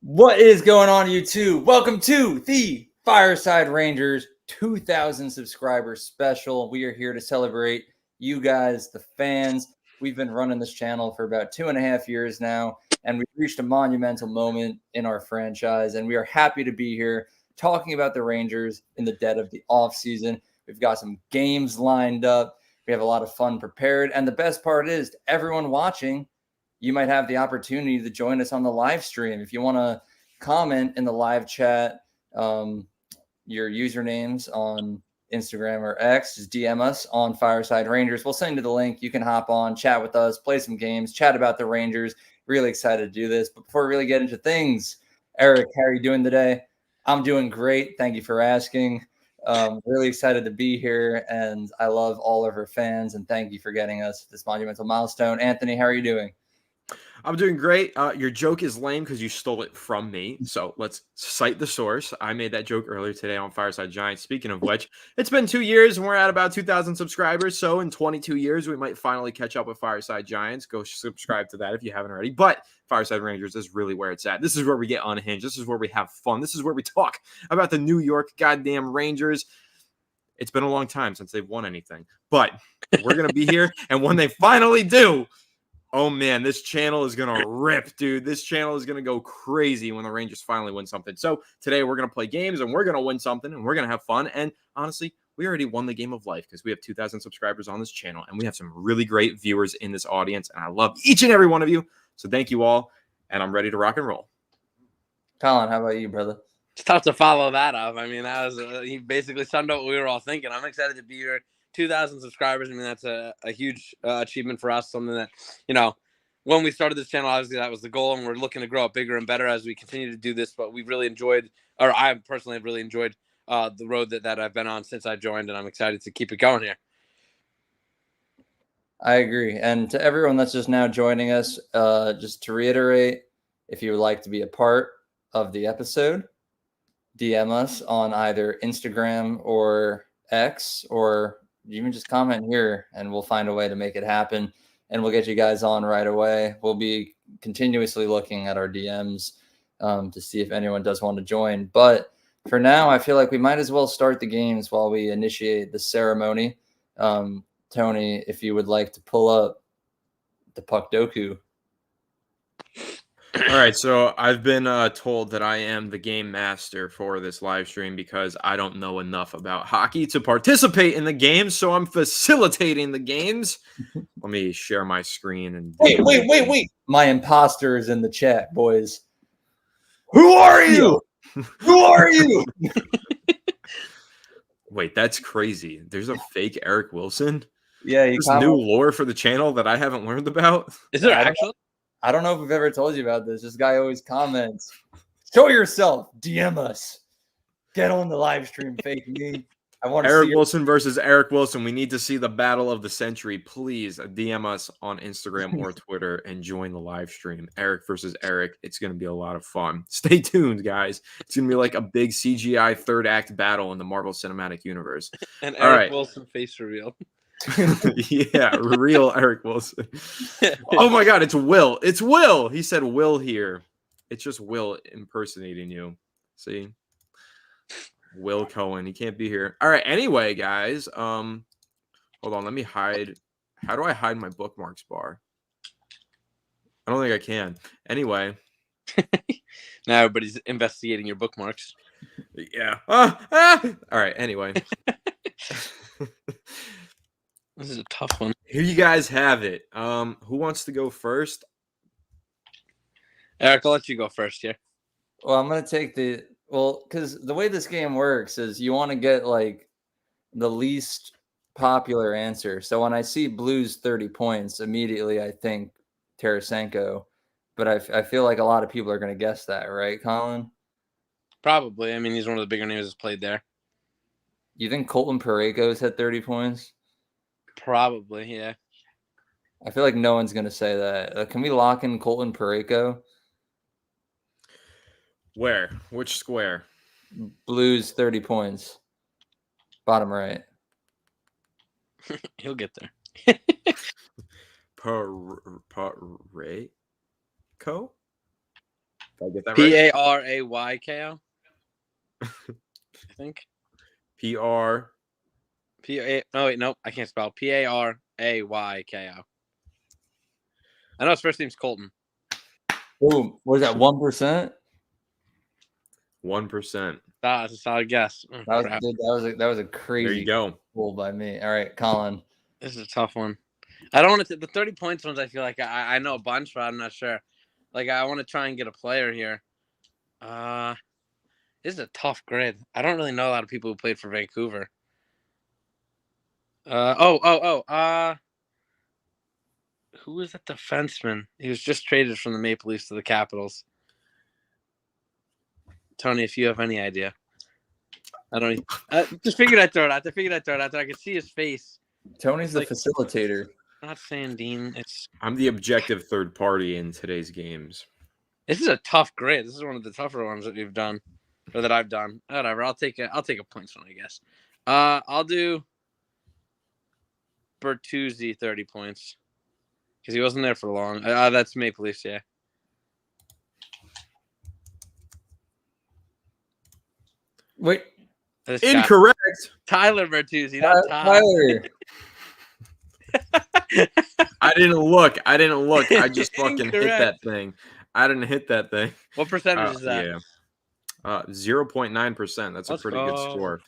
What is going on, YouTube? Welcome to the Fireside Rangers 2,000 subscribers special. We are here to celebrate you guys, the fans. We've been running this channel for about 2.5 years now, and we've reached a monumental moment in our franchise, and we are happy to be here talking about the Rangers in the dead of the off season. We've got some games lined up. We have a lot of fun prepared, and the best part is, to everyone watching, you might have the opportunity to join us on the live stream. If you want to comment in the live chat, your usernames on Instagram or X, just DM us on Fireside Rangers. We'll send you the link. You can hop on, chat with us, play some games, chat about the Rangers. Really excited to do this. But before we really get into things, Eric, how are you doing today? I'm doing great. Thank you for asking. Really excited to be here, and I love all of our fans, and thank you for getting us this monumental milestone. Anthony, how are you doing? I'm doing great. Your joke is lame because you stole it from me. So let's cite the source. I made that joke earlier today on Fireside Giants. Speaking of which, it's been 2 years and we're at about 2,000 subscribers. So in 22 years, we might finally catch up with Fireside Giants. Go subscribe to that if you haven't already. But Fireside Rangers is really where it's at. This is where we get unhinged. This is where we have fun. This is where we talk about the New York goddamn Rangers. It's been a long time since they've won anything, but we're going to be here. And when they finally do, oh, man, this channel is going to rip, dude. This channel is going to go crazy when the Rangers finally win something. So today we're going to play games and we're going to win something and we're going to have fun. And honestly, we already won the game of life because we have 2,000 subscribers on this channel and we have some really great viewers in this audience. And I love each and every one of you. So thank you all. And I'm ready to rock and roll. Colin, how about you, brother? It's tough to follow that up. I mean, that was he basically summed up what we were all thinking. I'm excited to be here. 2,000 subscribers. I mean, that's a huge achievement for us. Something that, when we started this channel, obviously that was the goal, and we're looking to grow it bigger and better as we continue to do this. But we've really enjoyed, or I personally have really enjoyed the road that I've been on since I joined, and I'm excited to keep it going here. I agree. And to everyone that's just now joining us, just to reiterate, if you would like to be a part of the episode, DM us on either Instagram or X, or even just comment here and we'll find a way to make it happen. And we'll get you guys on right away. We'll be continuously looking at our DMs to see if anyone does want to join. But for now, I feel like we might as well start the games while we initiate the ceremony. Tony, if you would like to pull up the Puck Doku. All right, so I've been told that I am the game master for this live stream because I don't know enough about hockey to participate in the games, so I'm facilitating the games. Let me share my screen and wait. My imposter is in the chat, boys. Who are you? Who are you? Wait, that's crazy. There's a fake Eric Wilson? Yeah, There's new lore for the channel that I haven't learned about. Is there actually? I don't know if we've ever told you about this. This guy always comments, show yourself, DM us, get on the live stream, fake me. I want to Eric see Wilson versus Eric Wilson. We need to see the battle of the century. Please DM us on Instagram or Twitter and join the live stream. Eric versus Eric. It's going to be a lot of fun. Stay tuned, guys. It's going to be like a big CGI third act battle in the Marvel Cinematic Universe. And Eric Wilson face reveal. Yeah, real Eric Wilson. Oh my God, it's Will. It's Will. He said Will here. It's just Will impersonating you. See? Will Cohen. He can't be here. All right. Anyway, guys. Hold on. Let me hide. How do I hide my bookmarks bar? I don't think I can. Anyway. Now everybody's investigating your bookmarks. Yeah. All right. Anyway. This is a tough one. Here you guys have it. Who wants to go first? Eric, I'll let you go first here. Well, I'm going to take because the way this game works is you want to get like the least popular answer. So when I see Blues 30 points, immediately I think Tarasenko. But I feel like a lot of people are going to guess that, right, Colin? Probably. I mean, he's one of the bigger names that's played there. You think Colton Parayko's had 30 points? Probably, yeah. I feel like no one's going to say that. Can we lock in Colton Parayko? Where? Which square? Blues 30 points. Bottom right. He'll get there. Parayko? Did I get that right? P-A-R-A-Y-K-O. I think. P-R. P-A. Oh wait, nope. I can't spell. P-A-R-A-Y-K-O. I know his first name's Colton. Boom. What is that? 1%? 1%. That's a solid guess. Oh, crap. That was a There crazy you go. pull by me. All right, Colin. This is a tough one. I don't want to. The 30 points ones, I feel like I know a bunch, but I'm not sure. Like, I want to try and get a player here. This is a tough grid. I don't really know a lot of people who played for Vancouver. Who was that defenseman? He was just traded from the Maple Leafs to the Capitals. Tony, if you have any idea. I don't just figured I'd throw it out there. I could see his face. Tony's the facilitator. Not Sandine. I'm the objective third party in today's games. This is a tough grid. This is one of the tougher ones that we've done, or that I've done. Whatever. I'll take a points one, I guess. I'll do Bertuzzi 30 points because he wasn't there for long. That's Maple Leafs, yeah. Wait. Incorrect. Tyler Bertuzzi, not Tyler. I didn't look. I just fucking hit that thing. I didn't hit that thing. What percentage is that? Yeah. 0.9%. That's a pretty good go. score.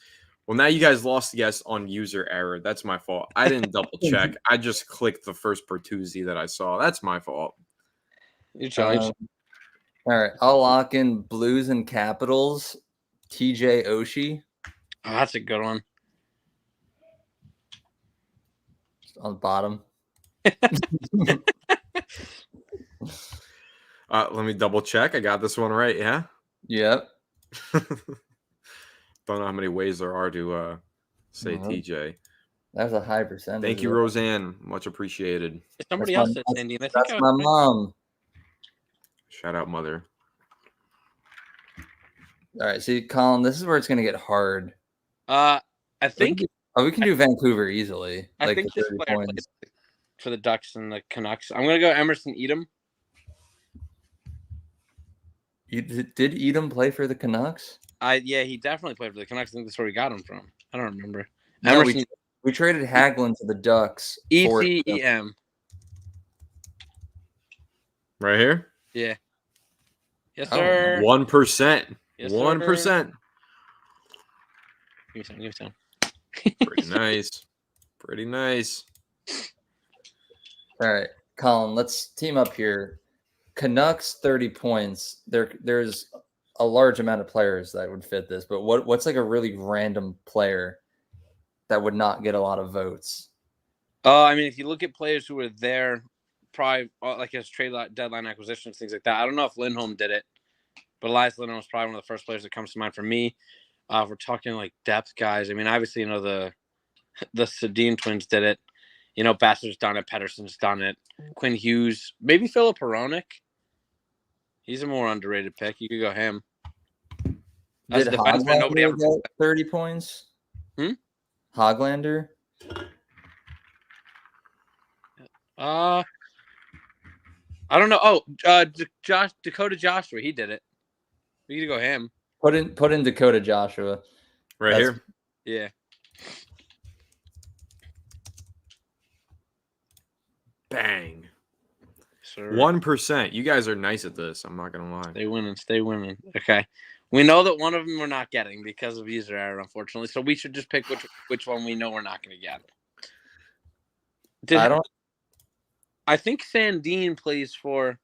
Well, now you guys lost the guess on user error. That's my fault. I didn't double check. I just clicked the first Bertuzzi that I saw. That's my fault. You charged. All right. I'll lock in Blues and Capitals. TJ Oshie. Oh, that's a good one. On the bottom. Let me double check. I got this one right. Yeah. Yep. Don't know how many ways there are to say TJ. That was a high percentage. Thank you, Roseanne. Much appreciated. Somebody else said Sandy. That's my mom. Shout out, mother. All right. See, Colin, this is where it's going to get hard. I think. We can do Vancouver easily. I think this player played for the Ducks and the Canucks. I'm going to go Emerson Edom. Did Edom play for the Canucks? Yeah, he definitely played for the Canucks. I think that's where we got him from. I don't remember. No, Emerson. we traded Hagelin to the Ducks. ETEM. Right here? Yeah. Yes, sir. 1%. Yes, 1%. Give me some. Pretty nice. Pretty nice. All right, Colin, let's team up here. Canucks 30 points. There's a large amount of players that would fit this, but what's like a really random player that would not get a lot of votes? I mean, if you look at players who were there, probably like as trade deadline acquisitions, things like that. I don't know if Lindholm did it, but Elias Lindholm was probably one of the first players that comes to mind for me. If we're talking like depth guys, I mean, obviously, the Sedin twins did it. Bassett's done it. Pettersson's done it. Quinn Hughes. Maybe Philip Hronek. He's a more underrated pick. You could go him. As Did a defenseman, nobody ever get 30 points? Hoglander? I don't know. Oh, Dakota Joshua. He did it. We could go him. Put in Dakota Joshua. Right here? Yeah. Bang. Sure. 1%. You guys are nice at this. I'm not going to lie. Stay winning. Okay. We know that one of them we're not getting because of user error, unfortunately. So we should just pick which one we know we're not going to get. I think Sandine plays for.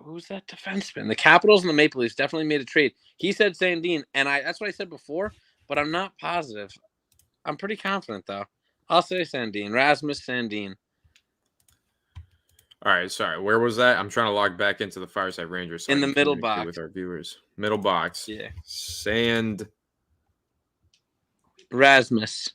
Who was that defenseman? The Capitals and the Maple Leafs definitely made a trade. He said Sandine, and that's what I said before, but I'm not positive. I'm pretty confident though. I'll say Sandine. Rasmus Sandine. All right, sorry. Where was that? I'm trying to log back into the Fireside Rangers. In the middle box. With our viewers. Middle box. Yeah. Rasmus.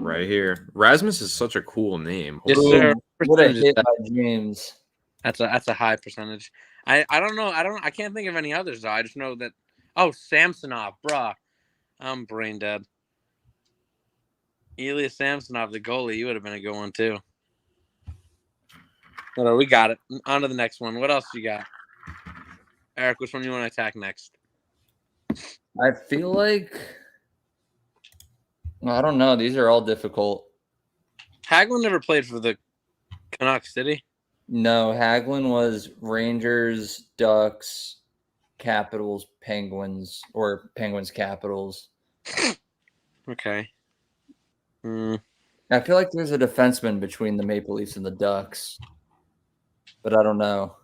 Right here. Rasmus is such a cool name. Yes, sir. What a hit by James. That's a high percentage. I don't know. I can't think of any others though. I just know that. Oh, Samsonov, bruh. I'm brain dead. Ilya Samsonov, the goalie, he would have been a good one too. Whatever, we got it. On to the next one. What else you got? Eric, which one you want to attack next? I feel like I don't know. These are all difficult. Hagelin never played for the Canucks, did he? No, Hagelin was Rangers, Ducks, Capitals, Penguins, or Penguins, Capitals. Okay. I feel like there's a defenseman between the Maple Leafs and the Ducks, but I don't know.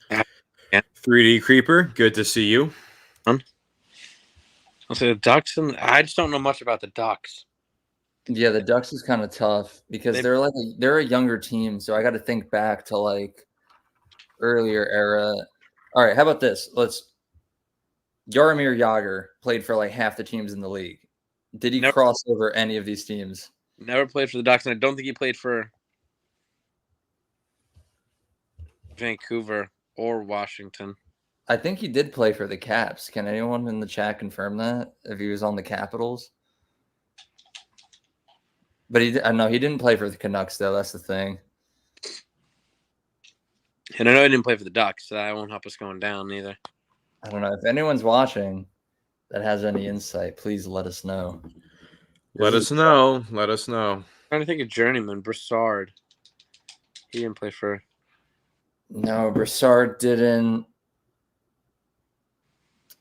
Yeah. 3D Creeper, good to see you. I'll say the Ducks, and I just don't know much about the Ducks. Yeah, the Ducks is kind of tough because they're a younger team, so I got to think back to like earlier era. All right, how about this? Jaromir Jagr played for like half the teams in the league. Did he cross over any of these teams? Never played for the Ducks, and I don't think he played for Vancouver or Washington. I think he did play for the Caps. Can anyone in the chat confirm that if he was on the Capitals? But I know he didn't play for the Canucks though. That's the thing. And I know he didn't play for the Ducks, so that won't help us going down either. I don't know if anyone's watching that has any insight. Please let us know. Let us know. Let us know. I'm trying to think of journeyman Broussard. He didn't play for. No, Broussard didn't.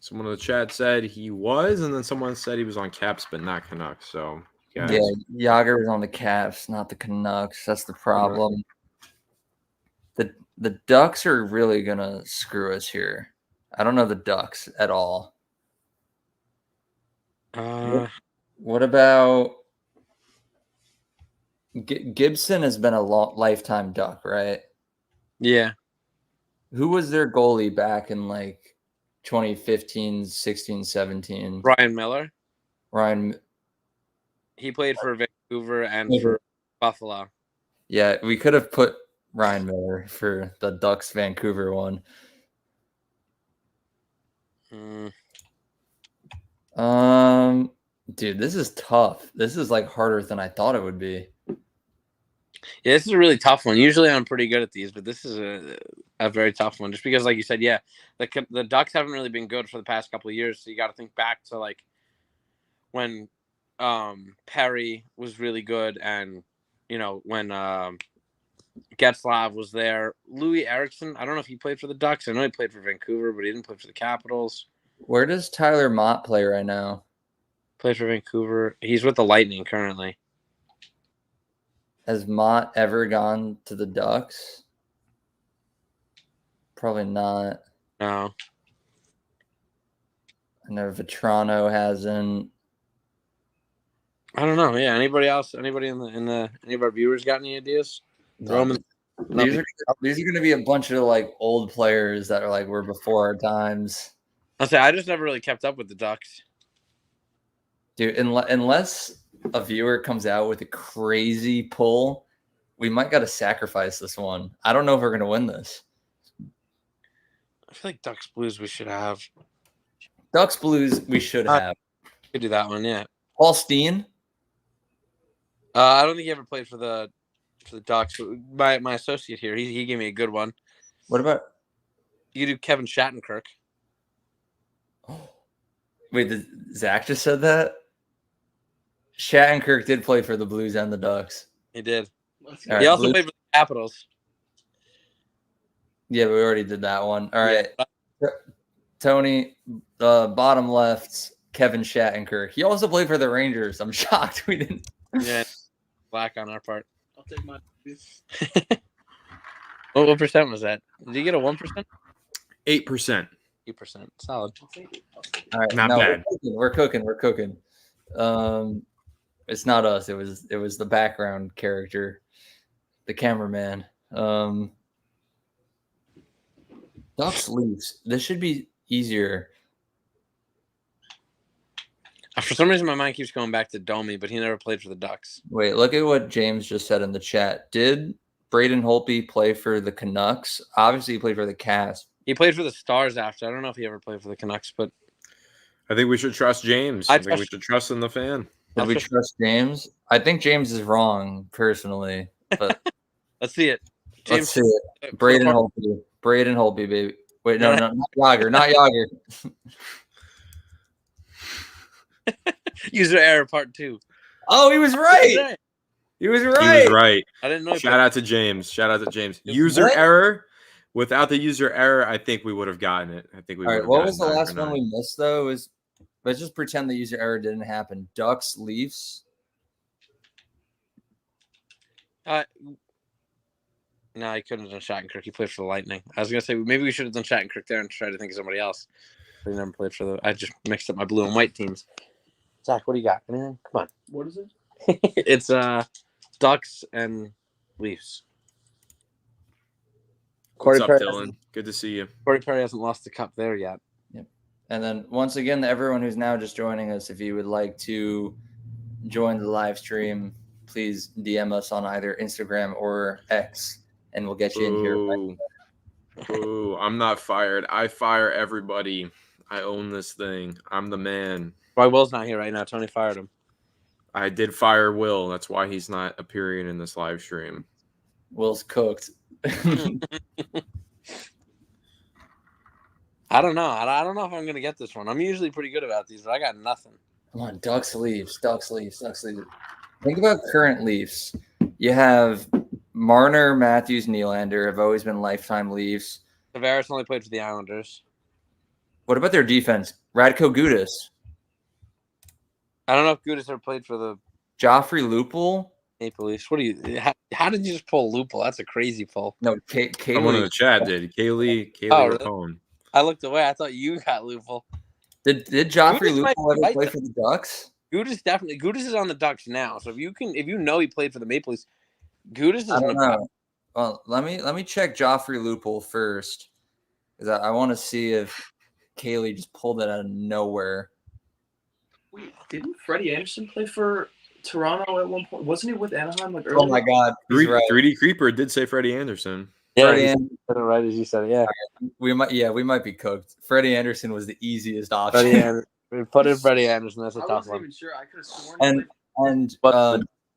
Someone in the chat said he was, and then someone said he was on Caps, but not Canucks. So yeah, Jagr was on the Caps, not the Canucks. That's the problem. The Ducks are really gonna screw us here. I don't know the Ducks at all. What about Gibson? Has been a lifetime Duck, right? Yeah. Who was their goalie back in like 2015, 16, 17? Ryan Miller. Ryan. He played for Vancouver and for Buffalo. Yeah, we could have put Ryan Miller for the Ducks Vancouver one. Dude, this is tough. This is like harder than I thought it would be. Yeah, this is a really tough one. Usually I'm pretty good at these, but this is a very tough one. Just because, like you said, yeah, the Ducks haven't really been good for the past couple of years. So you got to think back to like when Perry was really good, and when Getzlav was there. Louis Eriksson, I don't know if he played for the Ducks. I know he played for Vancouver, but he didn't play for the Capitals. Where does Tyler Mott play right now? Played for Vancouver. He's with the Lightning currently. Has Mott ever gone to the Ducks? Probably not. No. I know Vetrano hasn't. I don't know. Yeah. Anybody else? Anybody in the any of our viewers got any ideas? No. These are going to be a bunch of like old players that are like we're before our times. I just never really kept up with the Ducks. Dude, unless a viewer comes out with a crazy pull, we might got to sacrifice this one. I don't know if we're going to win this. I feel like Ducks Blues we should have. Ducks Blues we should have. Could do that one, yeah. Paul Steen? I don't think he ever played for the Ducks. My associate here, he gave me a good one. What about you? Do Kevin Shattenkirk? Wait, Zach just said that? Shattenkirk did play for the Blues and the Ducks. He did. Right, he also played for the Capitals. Yeah, we already did that one. All right. Yeah. Tony, bottom left, Kevin Shattenkirk. He also played for the Rangers. I'm shocked we didn't. Yeah, black on our part. I'll take mine. What percent was that? Did you get a 1%? 8%. 8%. Solid. All right, not bad. We're cooking. It's not us. It was the background character, the cameraman. Ducks Leafs. This should be easier. For some reason, my mind keeps going back to Domi, but he never played for the Ducks. Wait, look at what James just said in the chat. Did Braden Holtby play for the Canucks? Obviously, he played for the Cast. He played for the Stars after. I don't know if he ever played for the Canucks, but I think we should trust James. I think we should trust in the fan. Should we trust James? I think James is wrong personally, but Let's see it. let's see it. Braden Holtby. Braden Holtby, baby. Wait, no, not Yager. Not Yager. User error part 2. Oh, he was right. He was right. He was right. I didn't know. Shout out to James. Shout out to James. User error. Without the user error, I think we would have gotten it. I think we. All right. What was the last one we missed though? Let's just pretend the user error didn't happen. Ducks, Leafs. No, I couldn't have done Shattenkirk. He played for the Lightning. I was gonna say maybe we should have done Shattenkirk there and try to think of somebody else. But he never played for the. I just mixed up my blue and white teams. Zach, what do you got? Anything? Come on. What is it? It's Ducks and Leafs. What's up, Dylan? Good to see you. Corey Perry hasn't lost the cup there yet. Yep. And then once again, everyone who's now just joining us, if you would like to join the live stream, please DM us on either Instagram or X, and we'll get you in here. Ooh, I'm not fired. I fire everybody. I own this thing. I'm the man. Why Will's not here right now? Tony fired him. I did fire Will. That's why he's not appearing in this live stream. Will's cooked. I don't know. I don't know if I'm going to get this one. I'm usually pretty good about these, but I got nothing. Come on, Ducks, Leafs. Think about current Leafs. You have Marner, Matthews, Nylander have always been lifetime Leafs. Tavares only played for the Islanders. What about their defense? Radko Gudas. I don't know if Gudas ever played for the Joffrey Lupul. Maple Leafs. What do you? How did you just pull Lupul? That's a crazy pull. No, Kaylee. Someone in the chat did. Kaylee really? Rapone. I looked away. I thought you got Lupul. Did Joffrey Lupul ever play for the Ducks? Gudas definitely. Gudas is on the Ducks now. So if you know he played for the Maple Leafs, Gudas is. I don't know. Well, let me check Joffrey Lupul first, because I want to see if Kaylee just pulled it out of nowhere. Wait, didn't Freddie Anderson play for Toronto at one point? Wasn't he with Anaheim like earlier? Oh my God, 3D Creeper did say Freddie Anderson. Yeah, he said it right as you said it. Yeah, we might be cooked. Freddie Anderson was the easiest option. Freddie Anderson. We put in Freddie Anderson. That's a tough one. I wasn't even sure. I could have sworn. And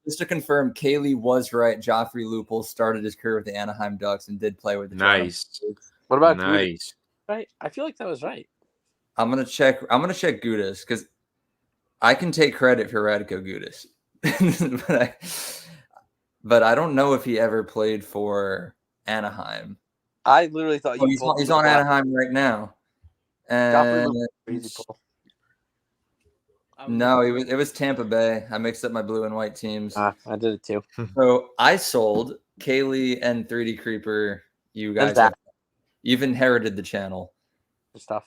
just to confirm, Kaylee was right. Joffrey Lupul started his career with the Anaheim Ducks and did play with the Nice. What about nice? Gudas? Right, I feel like that was right. I'm gonna check Gudas because I can take credit for Radko Gudas, but I don't know if he ever played for Anaheim. I literally thought he's on Anaheim right now. And no, it was Tampa Bay. I mixed up my blue and white teams. I did it too. So I sold Kaylee and 3D Creeper. You guys, you've inherited the channel. Good stuff.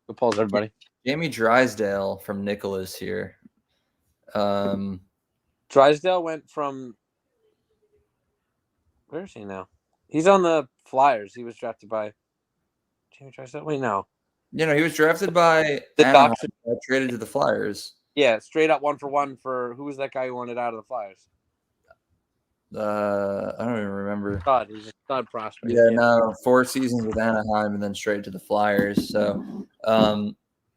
Good pulls, everybody. Jamie Drysdale from Nicholas here. Drysdale went from. Where is he now? He's on the Flyers. He was drafted by Jamie Drysdale. Wait, no. He was drafted by the Anaheim, traded to the Flyers. Yeah, straight up 1-for-1 for who was that guy who wanted out of the Flyers? I don't even remember. Stud. He's a stud prospect. Yeah, no, 4 seasons with Anaheim and then straight to the Flyers. So,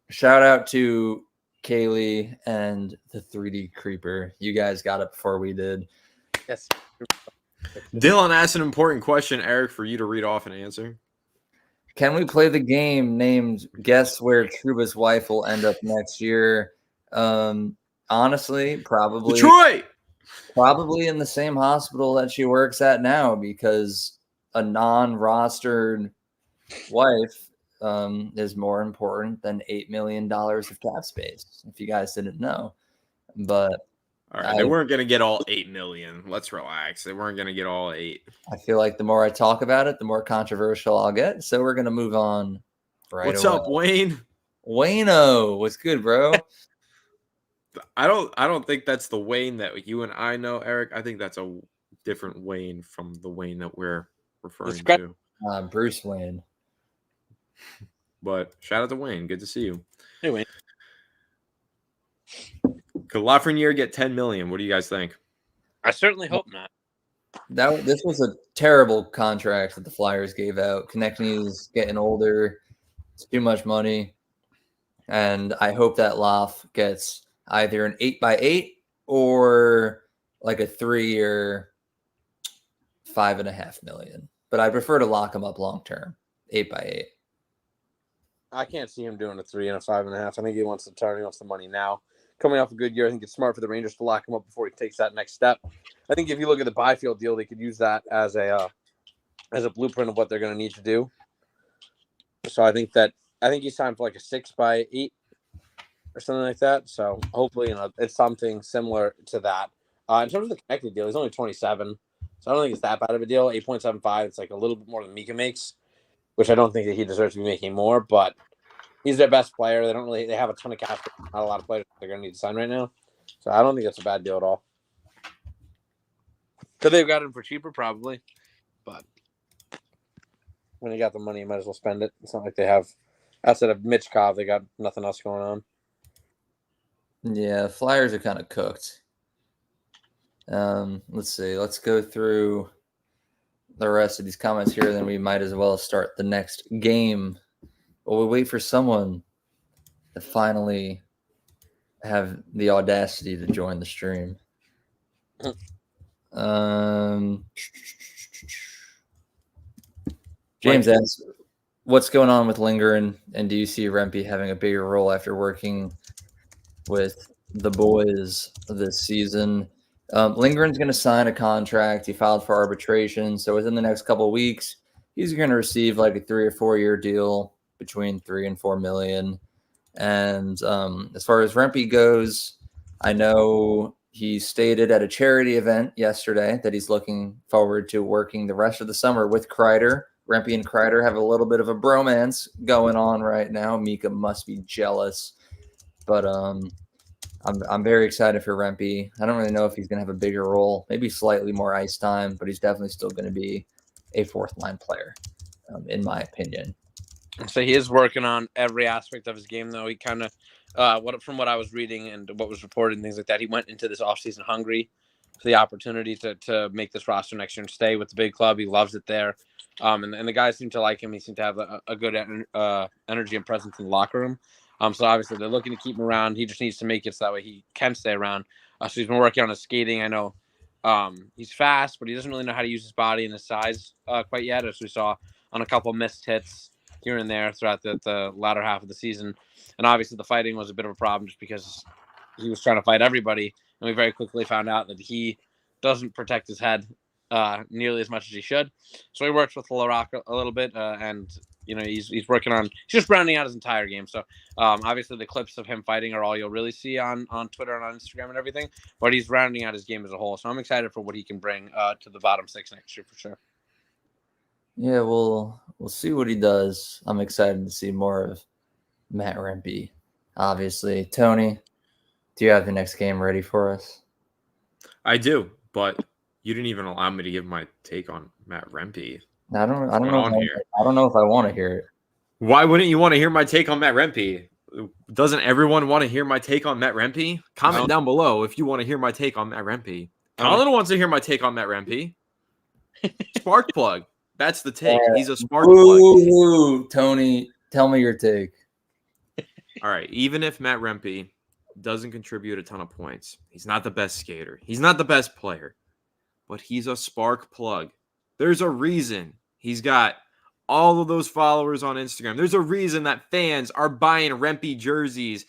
shout out to Kaylee and the 3D Creeper. You guys got it before we did. Yes. Dylan asked an important question, Eric, for you to read off and answer. Can we play the game named Guess Where Truba's Wife Will End Up Next Year? Honestly, probably Detroit. Probably in the same hospital that she works at now, because a non-rostered wife is more important than $8 million of cap space, if you guys didn't know. But all right, they weren't going to get all 8 million. Let's relax. They weren't going to get all 8. I feel like the more I talk about it, the more controversial I'll get. So we're going to move on right What's away. up, Wayne? Wayno, what's good, bro? I don't think that's the Wayne that you and I know, Eric. I think that's a different Wayne from the Wayne that we're referring to. Bruce Wayne. But shout out to Wayne. Good to see you. Hey, Wayne. Could Lafreniere get 10 million? What do you guys think? I certainly hope not. This was a terrible contract that the Flyers gave out. Konechny's getting older. It's too much money. And I hope that Laf gets either an 8x8 or like a 3-year, $5.5 million. But I prefer to lock him up long term, 8x8. I can't see him doing a 3 and a 5.5. I think he wants to turn. He wants the money now. Coming off a good year, I think it's smart for the Rangers to lock him up before he takes that next step. I think if you look at the Byfield deal, they could use that as a blueprint of what they're going to need to do. So I think he's signed for like a 6x8 or something like that. So hopefully, it's something similar to that. In terms of the connected deal, he's only 27, so I don't think it's that bad of a deal. 8.75. It's like a little bit more than Mika makes, which I don't think that he deserves to be making more, but he's their best player. They have a ton of cash, not a lot of players they're going to need to sign right now. So I don't think that's a bad deal at all. Could they have got him for cheaper? Probably. But when you got the money, you might as well spend it. It's not like they have, outside of Mitch Cobb, they got nothing else going on. Yeah, Flyers are kind of cooked. Let's see. Let's go through the rest of these comments here, then we might as well start the next game. But we'll wait for someone to finally have the audacity to join the stream. James asks, what's going on with Lindgren, and do you see Rempe having a bigger role after working with the boys this season? Lindgren's going to sign a contract. He filed for arbitration. So within the next couple of weeks, he's going to receive like a 3 or 4 year deal between 3 and 4 million. And as far as Rempe goes, I know he stated at a charity event yesterday that he's looking forward to working the rest of the summer with Kreider. Rempe and Kreider have a little bit of a bromance going on right now. Mika must be jealous. But I'm very excited for Rempe. I don't really know if he's going to have a bigger role, maybe slightly more ice time, but he's definitely still going to be a fourth-line player, in my opinion. So he is working on every aspect of his game, though. He kind of, from what I was reading and what was reported and things like that, he went into this offseason hungry for the opportunity to make this roster next year and stay with the big club. He loves it there. And the guys seem to like him. He seemed to have a good energy and presence in the locker room. So obviously they're looking to keep him around. He just needs to make it so that way he can stay around. So he's been working on his skating. I know he's fast, but he doesn't really know how to use his body and his size quite yet, as we saw on a couple missed hits here and there throughout the latter half of the season. And obviously the fighting was a bit of a problem just because he was trying to fight everybody. And we very quickly found out that he doesn't protect his head nearly as much as he should. So he works with LaRock a little bit, and he's working on, he's just rounding out his entire game. So obviously the clips of him fighting are all you'll really see on Twitter and on Instagram and everything, but he's rounding out his game as a whole. So I'm excited for what he can bring to the bottom six next year for sure. Yeah, we'll see what he does. I'm excited to see more of Matt Rempe, obviously. Tony, do you have the next game ready for us? I do, but you didn't even allow me to give my take on Matt Rempe. I don't know if I want to hear it. Why wouldn't you want to hear my take on Matt Rempe? Doesn't everyone want to hear my take on Matt Rempe? Comment down below if you want to hear my take on Matt Rempe. Colin wants to hear my take on Matt Rempe. Spark plug. That's the take. He's a spark plug. Tony, tell me your take. All right. Even if Matt Rempe doesn't contribute a ton of points, he's not the best skater. He's not the best player, but he's a spark plug. There's a reason he's got all of those followers on Instagram. There's a reason that fans are buying Rempe jerseys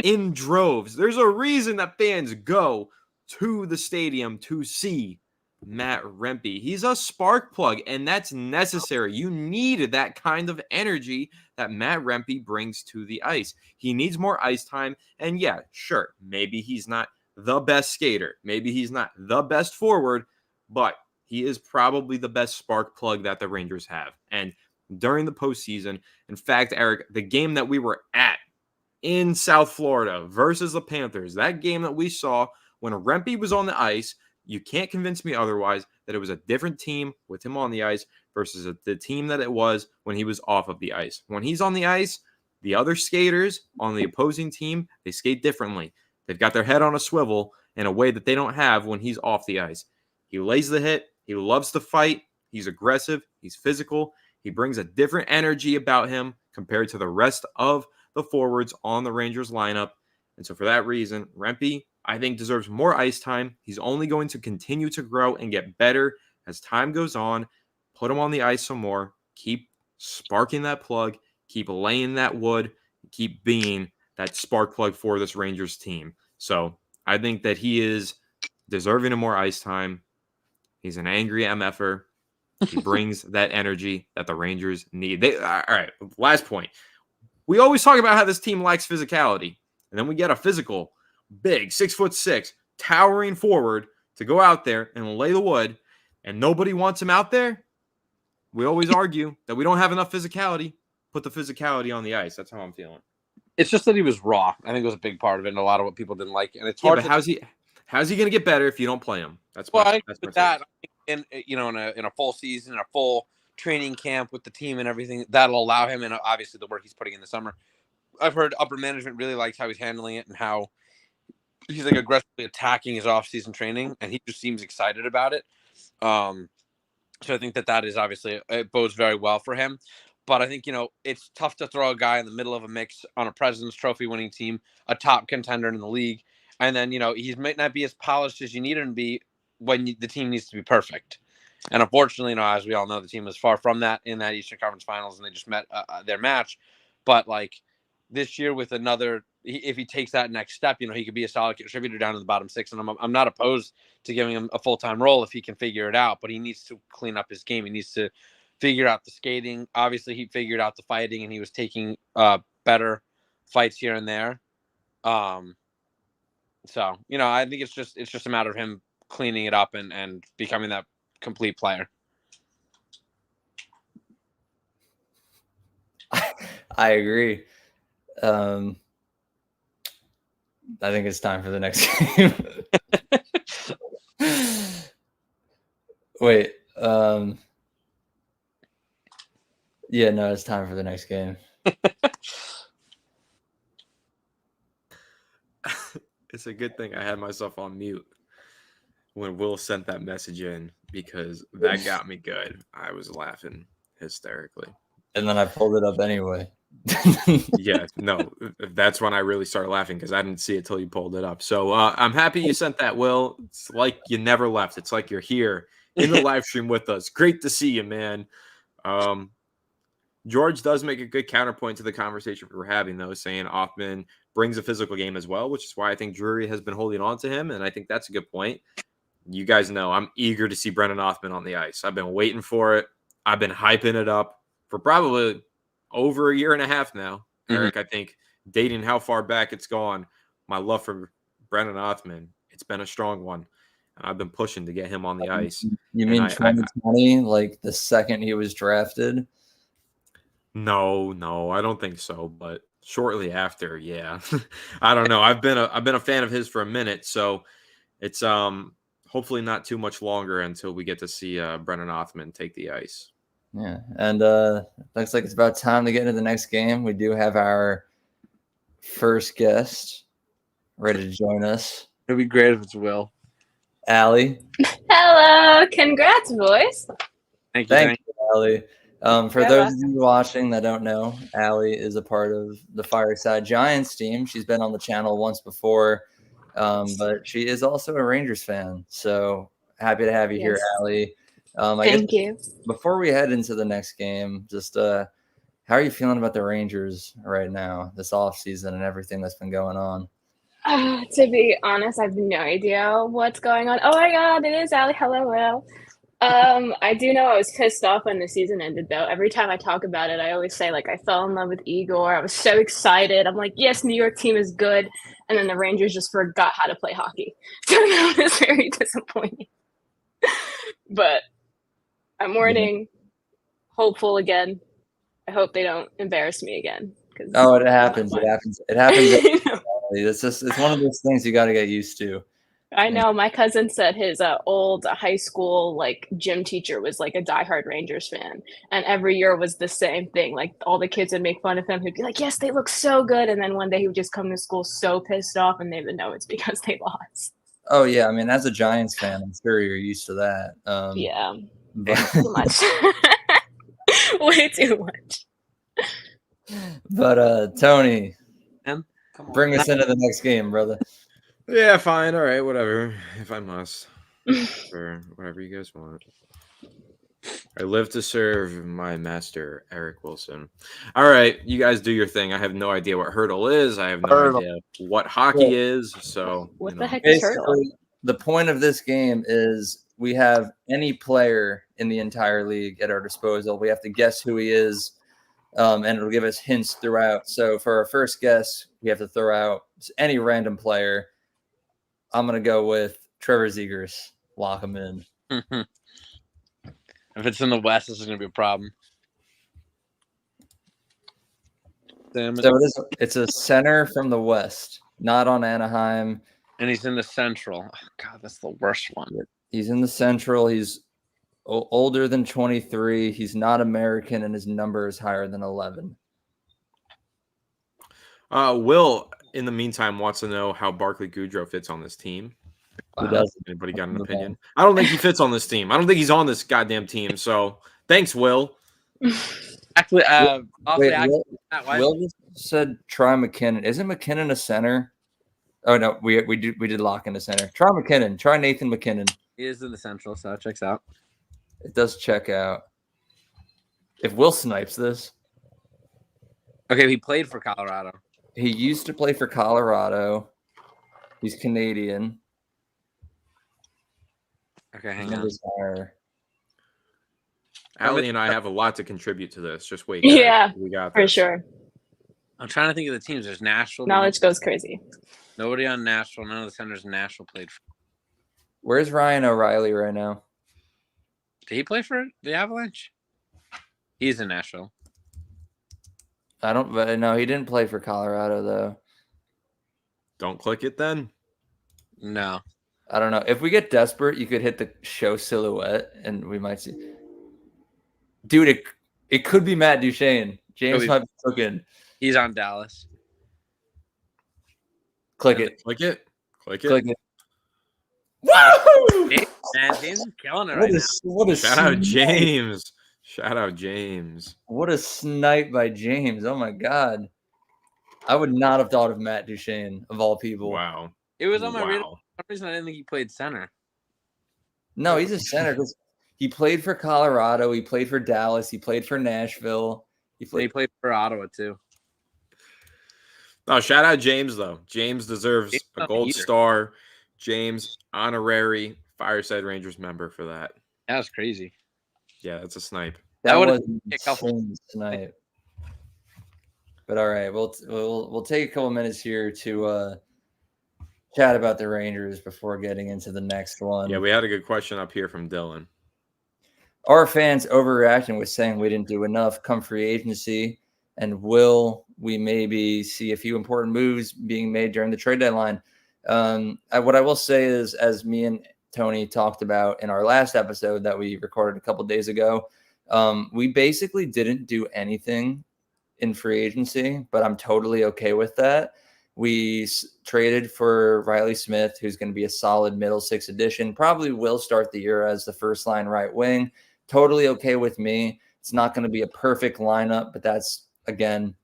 in droves. There's a reason that fans go to the stadium to see Matt Rempe. He's a spark plug, and that's necessary. You need that kind of energy that Matt Rempe brings to the ice. He needs more ice time, and yeah, sure, maybe he's not the best skater. Maybe he's not the best forward, but he is probably the best spark plug that the Rangers have. And during the postseason, in fact, Eric, the game that we were at in South Florida versus the Panthers, that game that we saw when Rempe was on the ice, you can't convince me otherwise that it was a different team with him on the ice versus the team that it was when he was off of the ice. When he's on the ice, the other skaters on the opposing team, they skate differently. They've got their head on a swivel in a way that they don't have when he's off the ice. He lays the hit. He loves to fight. He's aggressive. He's physical. He brings a different energy about him compared to the rest of the forwards on the Rangers lineup. And so for that reason, Rempe, I think, deserves more ice time. He's only going to continue to grow and get better as time goes on. Put him on the ice some more. Keep sparking that plug. Keep laying that wood. Keep being that spark plug for this Rangers team. So I think that he is deserving of more ice time. He's an angry MFer. He brings that energy that the Rangers need. All right, last point. We always talk about how this team lacks physicality. And then we get a physical, big, 6'6", towering forward to go out there and lay the wood, and nobody wants him out there. We always argue that we don't have enough physicality. Put the physicality on the ice. That's how I'm feeling. It's just that he was raw. I think it was a big part of it, and a lot of what people didn't like. And it's Yeah, hard. but how's he going to get better if you don't play him? That's Well, my, I that's with my that, in a full season, a full training camp with the team and everything, that'll allow him, and obviously the work he's putting in the summer. I've heard upper management really likes how he's handling it and how he's like aggressively attacking his off-season training, and he just seems excited about it. So I think that is obviously, it bodes very well for him. But I think, it's tough to throw a guy in the middle of a mix on a President's Trophy winning team, a top contender in the league. And then, he might not be as polished as you need him to be when the team needs to be perfect. And unfortunately, as we all know, the team was far from that in that Eastern Conference Finals, and they just met their match. But this year with if he takes that next step, he could be a solid contributor down in the bottom six. And I'm not opposed to giving him a full-time role if he can figure it out, but he needs to clean up his game. He needs to figure out the skating. Obviously he figured out the fighting, and he was taking better fights here and there. So, I think it's just a matter of him cleaning it up and becoming that complete player. I agree. I think it's time for the next game. Wait. Yeah, no, it's time for the next game. It's a good thing I had myself on mute when Will sent that message in, because that got me good. I was laughing hysterically. And then I pulled it up anyway. Yeah, no, that's when I really started laughing, because I didn't see it till you pulled it up. So I'm happy you sent that, Will. It's like you never left. It's like you're here in the live stream with us. Great to see you, man. George does make a good counterpoint to the conversation we were having, though, saying Othman brings a physical game as well, which is why I think Drury has been holding on to him, and I think that's a good point. You guys know I'm eager to see Brendan Othman on the ice. I've been waiting for it. I've been hyping it up for probably over a year and a half now. Eric, I think, dating how far back it's gone, my love for Brendan Othman, it's been a strong one. And I've been pushing to get him on the ice. You mean 2020, like the second he was drafted? No, I don't think so. But shortly after, yeah. I don't know. I've been a fan of his for a minute, so it's hopefully not too much longer until we get to see Brendan Othman take the ice. Yeah, and looks like it's about time to get into the next game. We do have our first guest ready to join us. It'd be great if it's Will. Allie. Hello, congrats, boys. Thank you, Allie. For those of you watching that don't know, Allie is a part of the Fireside Giants team. She's been on the channel once before, but she is also a Rangers fan. So happy to have you here, Allie. Thank you. Before we head into the next game, just how are you feeling about the Rangers right now, this offseason and everything that's been going on? To be honest, I have no idea what's going on. Oh my God, it is Allie. Hello, Will. I do know I was pissed off when the season ended, though. Every time I talk about it, I always say, I fell in love with Igor. I was so excited. I'm like, yes, New York team is good. And then the Rangers just forgot how to play hockey. So that was very disappointing. But I'm mourning, hopeful again. I hope they don't embarrass me again. Oh, it happens. It happens. It happens. It's one of those things you got to get used to. I know. My cousin said his old high school gym teacher was a diehard Rangers fan, and every year was the same thing. All the kids would make fun of him. He'd be like, "Yes, they look so good," and then one day he would just come to school so pissed off, and they would know it's because they lost. Oh yeah, I mean, as a Giants fan, I'm sure you're used to that. Yeah, but too much, way too much. But Tony, Come on. Bring us into the next game, brother. Yeah, fine. All right, whatever. If I must. Or whatever you guys want. I live to serve my master, Eric Wilson. All right, you guys do your thing. I have no idea what hurdle is. I have no Hurdle. idea what hockey is. So, What you the know. heck is Turtle? Basically, the point of this game is we have any player in the entire league at our disposal. We have to guess who he is, and it'll give us hints throughout. So for our first guess, we have to throw out any random player. I'm going to go with Trevor Zegers. Lock him in. If it's in the West, this is going to be a problem. So it's a center from the West, not on Anaheim. And he's in the Central. Oh, God, that's the worst one. He's in the Central. He's older than 23. He's not American, and his number is higher than 11. Will, in the meantime, wants to know how Barclay Goodrow fits on this team. Who doesn't? Anybody got an opinion? I don't think he fits on this team. I don't think he's on this goddamn team. So thanks, Will. Actually, Wait, Will just said try McKinnon. Isn't McKinnon a center? Oh no, we did lock in the center. Try McKinnon. Try Nathan McKinnon. he is in the Central, so it checks out. It does check out. If Will snipes this, Okay, he played for Colorado. he used to play for Colorado. He's Canadian. Okay, His hang on. number's higher. Allie and I have a lot to contribute to this. Just wait. Yeah, we got for this. sure. I'm trying to think of the teams. There's Nashville. Knowledge goes crazy. Nobody on Nashville. None of the centers in Nashville played for. Where's Ryan O'Reilly right now? Did he play for the Avalanche? He's in Nashville. I don't. But no, he didn't play for Colorado though. Don't click it then. No. I don't know. If we get desperate, you could hit the show silhouette, and we might see. Dude, it could be Matt Duchene. James might be cooking. He's on Dallas. Click it. Click it. Click it. Click it. Woo! Man, James is killing it right now. What a Shout out snipe. James. Shout out James. What a snipe by James. Oh my god. I would not have thought of Matt Duchene of all people. Wow. It was on my radar. Wow. For some reason, I didn't think he played center. No, he's a center because he played for Colorado. He played for Dallas. He played for Nashville. He played for Ottawa too. No, shout out James though. James deserves James a not gold either. star. James, honorary Fireside Rangers member for that. That was crazy. Yeah, that's a snipe. That would've was an a couple- insane snipe. But all right, we'll take a couple minutes here to chat about the Rangers before getting into the next one. Yeah, we had a good question up here from Dylan. Our fans overreacting with saying we didn't do enough come free agency, and will we maybe see a few important moves being made during the trade deadline? What I will say is, as me and Tony talked about in our last episode that we recorded a couple days ago, we basically didn't do anything in free agency, but I'm totally okay with that. We traded for Riley Smith, who's going to be a solid middle six addition, probably will start the year as the first line right wing. Totally okay with me. It's not going to be a perfect lineup, but that's, again,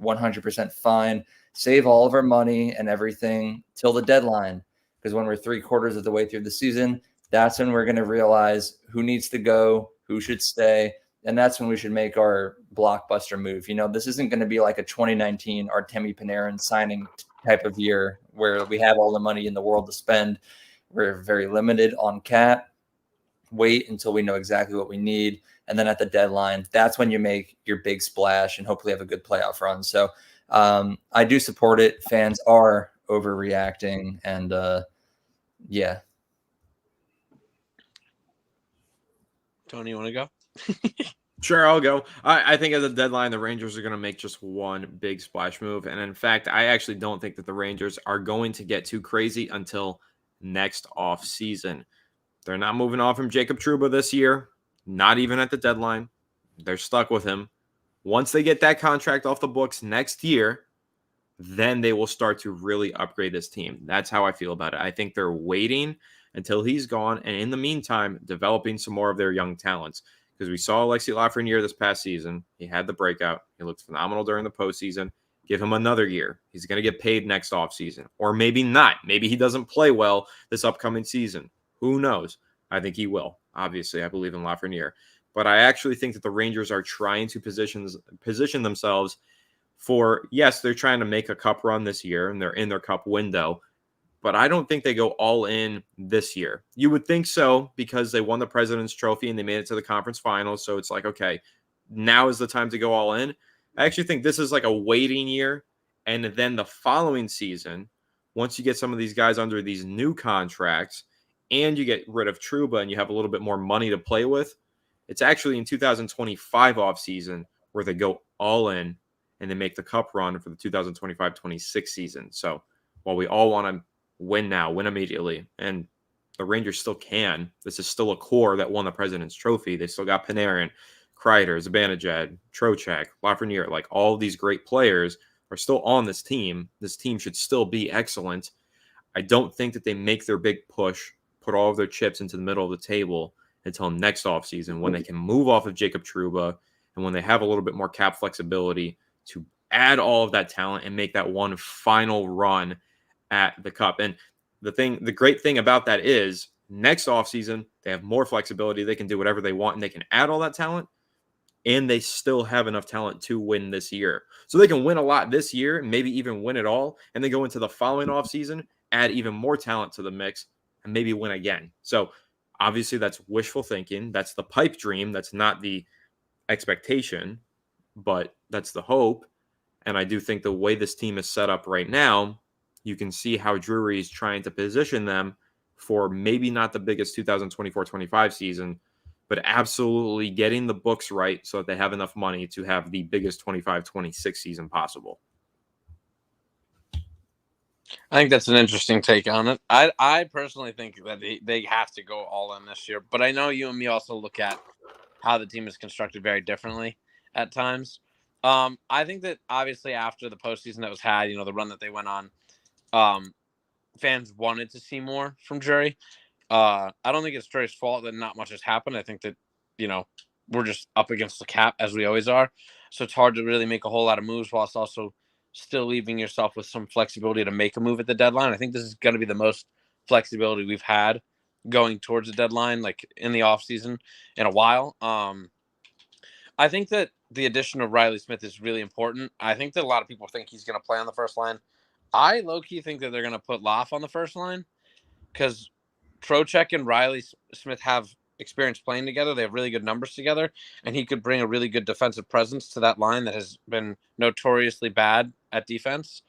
100% fine. Save all of our money and everything till the deadline, because when we're 3/4 of the way through the season, that's when we're going to realize who needs to go, who should stay, and that's when we should make our blockbuster move. You know, this isn't going to be like a 2019 Artemi Panarin signing type of year where we have all the money in the world to spend. We're very limited on cap. Wait until we know exactly what we need. And then at the deadline, that's when you make your big splash and hopefully have a good playoff run. So I do support it. Fans are overreacting. And yeah. Tony, you want to go? Sure, I'll go. I think at the deadline, the Rangers are going to make just one big splash move. And in fact, I actually don't think that the Rangers are going to get too crazy until next off season. They're not moving on from Jacob Trouba this year, not even at the deadline. They're stuck with him. Once they get that contract off the books next year, then they will start to really upgrade this team. That's how I feel about it. I think they're waiting until he's gone, and in the meantime, developing some more of their young talents. Because we saw Alexi Lafreniere this past season. He had the breakout. He looked phenomenal during the postseason. Give him another year. He's going to get paid next offseason. Or maybe not. Maybe he doesn't play well this upcoming season. Who knows? I think he will. Obviously, I believe in Lafreniere. But I actually think that the Rangers are trying to position themselves for, yes, they're trying to make a cup run this year, and they're in their cup window. But I don't think they go all in this year. You would think so because they won the President's Trophy and they made it to the conference finals. So it's like, okay, now is the time to go all in. I actually think this is like a waiting year. And then the following season, once you get some of these guys under these new contracts and you get rid of Trouba and you have a little bit more money to play with, it's actually in 2025 offseason where they go all in and they make the cup run for the 2025-26 season. So while we all want to win now, win immediately, and the Rangers still can, this is still a core that won the President's Trophy. They still got Panarin, Kreider, Zibanejad, Trocheck, Lafreniere, like all these great players are still on this team. This team should still be excellent. I don't think that they make their big push, put all of their chips into the middle of the table until next offseason when they can move off of Jacob Trouba and when they have a little bit more cap flexibility to add all of that talent and make that one final run at the cup. And the great thing about that is next offseason, they have more flexibility. They can do whatever they want and they can add all that talent. And they still have enough talent to win this year. So they can win a lot this year, maybe even win it all, and then go into the following offseason, add even more talent to the mix, and maybe win again. So obviously that's wishful thinking. That's the pipe dream. That's not the expectation, but that's the hope. And I do think the way this team is set up right now, you can see how Drury is trying to position them for maybe not the biggest 2024-25 season, but absolutely getting the books right so that they have enough money to have the biggest 25-26 season possible. I think that's an interesting take on it. I personally think that they have to go all in this year, but I know you and me also look at how the team is constructed very differently at times. I think that obviously after the postseason that was had, the run that they went on, fans wanted to see more from Drury. I don't think it's Drury's fault that not much has happened. I think that, we're just up against the cap as we always are. So it's hard to really make a whole lot of moves whilst also still leaving yourself with some flexibility to make a move at the deadline. I think this is going to be the most flexibility we've had going towards the deadline, like in the offseason in a while. I think that the addition of Riley Smith is really important. I think that a lot of people think he's going to play on the first line. I low-key think that they're going to put Loff on the first line because Trocheck and Riley Smith have experience playing together. They have really good numbers together, and he could bring a really good defensive presence to that line that has been notoriously bad at defense.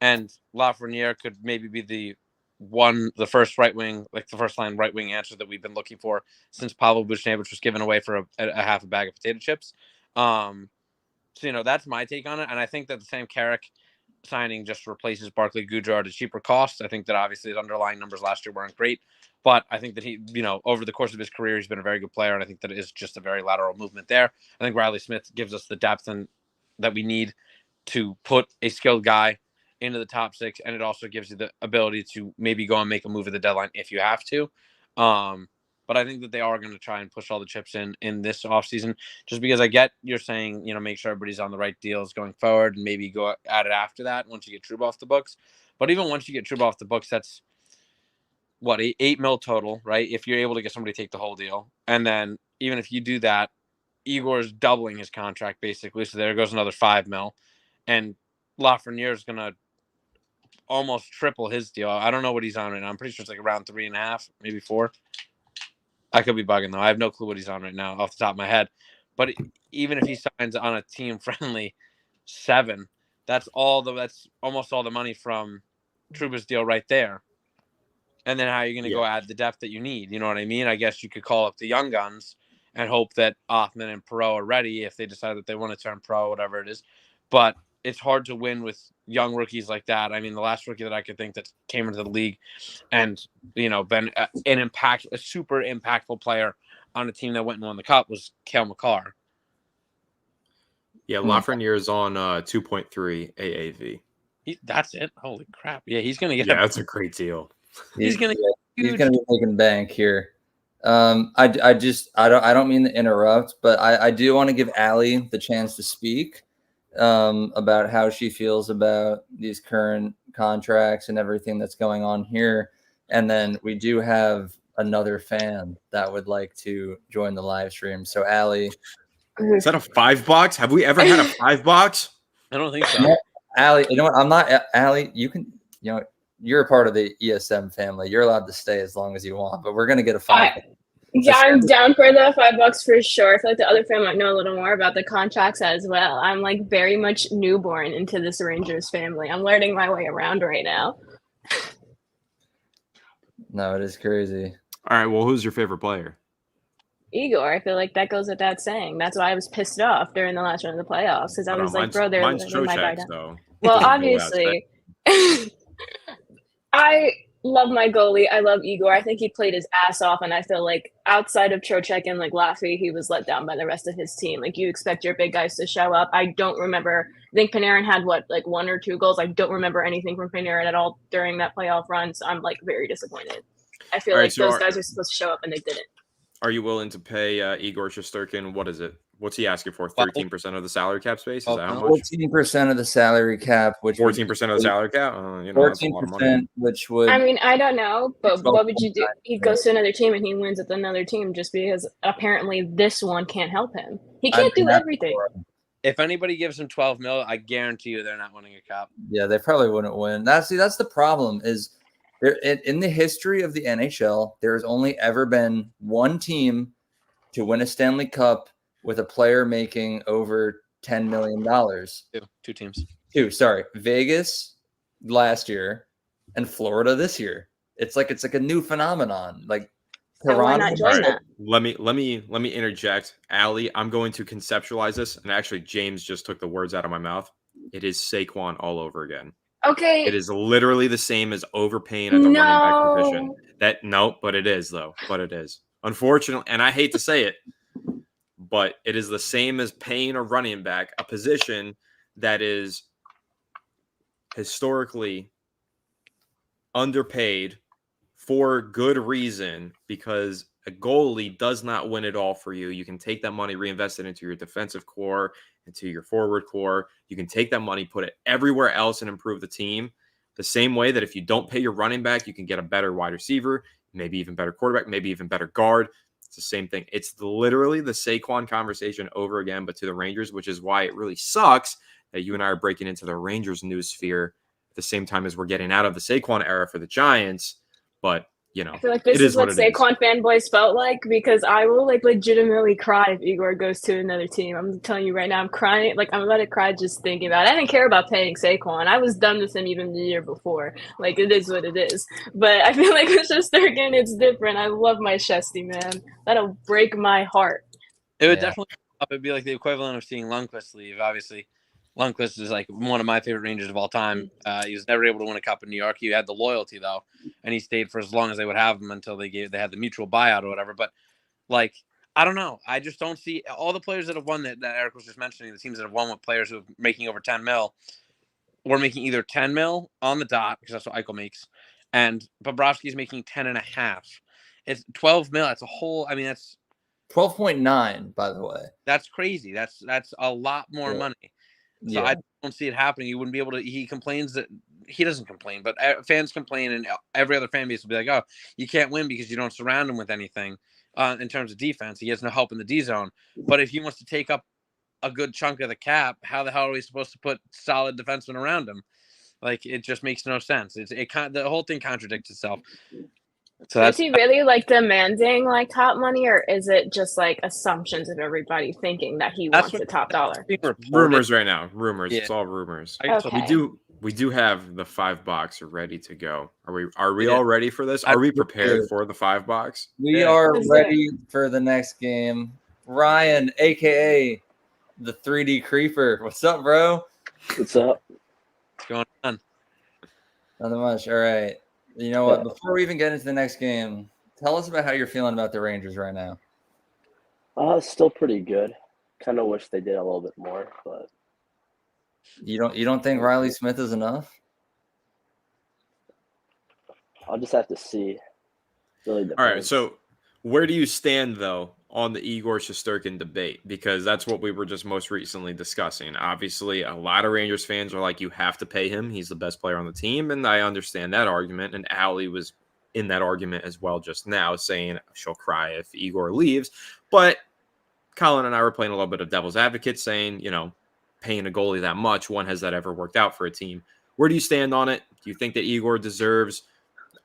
And Lafreniere could maybe be the first right wing, like the first line right wing answer that we've been looking for since Pavel Buchnevich was given away for a half a bag of potato chips. So, that's my take on it. And I think that the Sam Carrick signing just replaces Barclay Goodrow at a cheaper cost. I think that obviously his underlying numbers last year weren't great, but I think that he, over the course of his career, he's been a very good player. And I think that it is just a very lateral movement there. I think Riley Smith gives us the depth that we need to put a skilled guy into the top six. And it also gives you the ability to maybe go and make a move at the deadline if you have to. But I think that they are going to try and push all the chips in this offseason, just because I get you're saying, make sure everybody's on the right deals going forward and maybe go at it after that once you get Trouba off the books. But even once you get Trouba off the books, that's what, $8 million total, right? If you're able to get somebody to take the whole deal. And then even if you do that, Igor's doubling his contract basically. So there goes another $5 million. And Lafreniere is going to almost triple his deal. I don't know what he's on right now. I'm pretty sure it's like around 3.5, maybe 4. I could be bugging though. I have no clue what he's on right now off the top of my head. But even if he signs on a team friendly 7, that's almost all the money from Trouba's deal right there. And then how are you going to go add the depth that you need? You know what I mean? I guess you could call up the young guns and hope that Othman and Perreault are ready if they decide that they want to turn pro, whatever it is. But it's hard to win with young rookies like that. I mean, the last rookie that I could think that came into the league and, been a super impactful player on a team that went and won the cup was Cale Makar. Yeah, Lafreniere is on 2.3 AAV. That's it. Holy crap! Yeah, he's gonna get. Yeah, that's a great deal. He's gonna be making bank here. I don't mean to interrupt, but I do want to give Allie the chance to speak about how she feels about these current contracts and everything that's going on here. And then we do have another fan that would like to join the live stream. So, Allie. Is that a $5? Have we ever had a $5? I don't think so. No, Allie, you know what? I'm not Allie. You can, you're a part of the ESM family. You're allowed to stay as long as you want, but we're gonna get a $5. Yeah, I'm down for the $5 for sure. I feel like the other fan might know a little more about the contracts as well. I'm like very much newborn into this Rangers family. I'm learning my way around right now. No, it is crazy. All right. Well, who's your favorite player? Igor, I feel like that goes without saying. That's why I was pissed off during the last round of the playoffs because I was like, bro, they're mine's my guy Trocheck, down. though. Well, obviously, I love my goalie. I love Igor. I think he played his ass off, and I feel like outside of Trocheck and like Laffy, he was let down by the rest of his team. Like you expect your big guys to show up. I don't remember. I think Panarin had like 1 or 2 goals. I don't remember anything from Panarin at all during that playoff run. So I'm like very disappointed. I feel like those guys are supposed to show up and they didn't. Are you willing to pay Igor Shesterkin? What is it? What's he asking for? 13% of the salary cap space? Is that how much? 14% of the salary cap, which 14% of the salary cap. 14%, which would. I mean, I don't know, but what would you do? He goes to another team and he wins with another team just because apparently this one can't help him. He can't do everything. If anybody gives him 12 mil, I guarantee you they're not winning a cup. Yeah, they probably wouldn't win. That's the problem. Is there in the history of the NHL, there has only ever been one team to win a Stanley Cup with a player making over $10 million. Two teams. Sorry. Vegas last year and Florida this year. It's like a new phenomenon. Like Toronto. Why not join that? Let me interject. Allie, I'm going to conceptualize this. And actually, James just took the words out of my mouth. It is Saquon all over again. Okay. It is literally the same as overpaying at the running back position. But it is though. But it is. Unfortunately, and I hate to say it, but it is the same as paying a running back, a position that is historically underpaid for good reason, because a goalie does not win it all for you. You can take that money, reinvest it into your defensive core, into your forward core. You can take that money, put it everywhere else and improve the team. The same way that if you don't pay your running back, you can get a better wide receiver, maybe even better quarterback, maybe even better guard. It's the same thing. It's literally the Saquon conversation over again, but to the Rangers, which is why it really sucks that you and I are breaking into the Rangers news sphere at the same time as we're getting out of the Saquon era for the Giants. But, I feel like this is what Saquon fanboys felt like, because I will like legitimately cry if Igor goes to another team. I'm telling you right now, I'm crying. Like I'm about to cry just thinking about it. I didn't care about paying Saquon. I was done with him even the year before. Like it is what it is. But I feel like with Shesterkin, it's different. I love my Shesty, man. That'll break my heart. It would definitely. It'd be like the equivalent of seeing Lundqvist leave. Obviously, Lundqvist is like one of my favorite Rangers of all time. He was never able to win a cup in New York. He had the loyalty though, and he stayed for as long as they would have him until they had the mutual buyout or whatever. But like, I don't know. I just don't see all the players that have won that Eric was just mentioning. The teams that have won with players who are making over 10 mil, were making either 10 mil on the dot, because that's what Eichel makes, and Bobrovsky's making 10.5. It's 12 mil. That's a whole. I mean, that's 12.9, by the way. That's crazy. That's a lot more money. So I don't see it happening. You wouldn't be able to. He complains that he doesn't complain, but fans complain, and every other fan base will be like, "Oh, you can't win because you don't surround him with anything in terms of defense. He has no help in the D zone." But if he wants to take up a good chunk of the cap, how the hell are we supposed to put solid defensemen around him? Like it just makes no sense. The whole thing contradicts itself. So is he really like demanding like top money, or is it just like assumptions of everybody thinking that he wants the top dollar? Rumors right now. Rumors. Yeah. It's all rumors. Okay. We do have the $5 ready to go. Are we all ready for this? Are we prepared for the $5? We are ready for the next game. Ryan, aka the 3D Creeper. What's up, bro? What's up? What's going on? Nothing much. All right. You know what? Before we even get into the next game, tell us about how you're feeling about the Rangers right now. Still pretty good. Kind of wish they did a little bit more, but you don't think Riley Smith is enough? I'll just have to see. Really depends. All right. So where do you stand though on the Igor Shesterkin debate, because that's what we were just most recently discussing. Obviously, a lot of Rangers fans are like, you have to pay him. He's the best player on the team. And I understand that argument. And Allie was in that argument as well just now, saying she'll cry if Igor leaves. But Colin and I were playing a little bit of devil's advocate, saying, paying a goalie that much, when has that ever worked out for a team? Where do you stand on it? Do you think that Igor deserves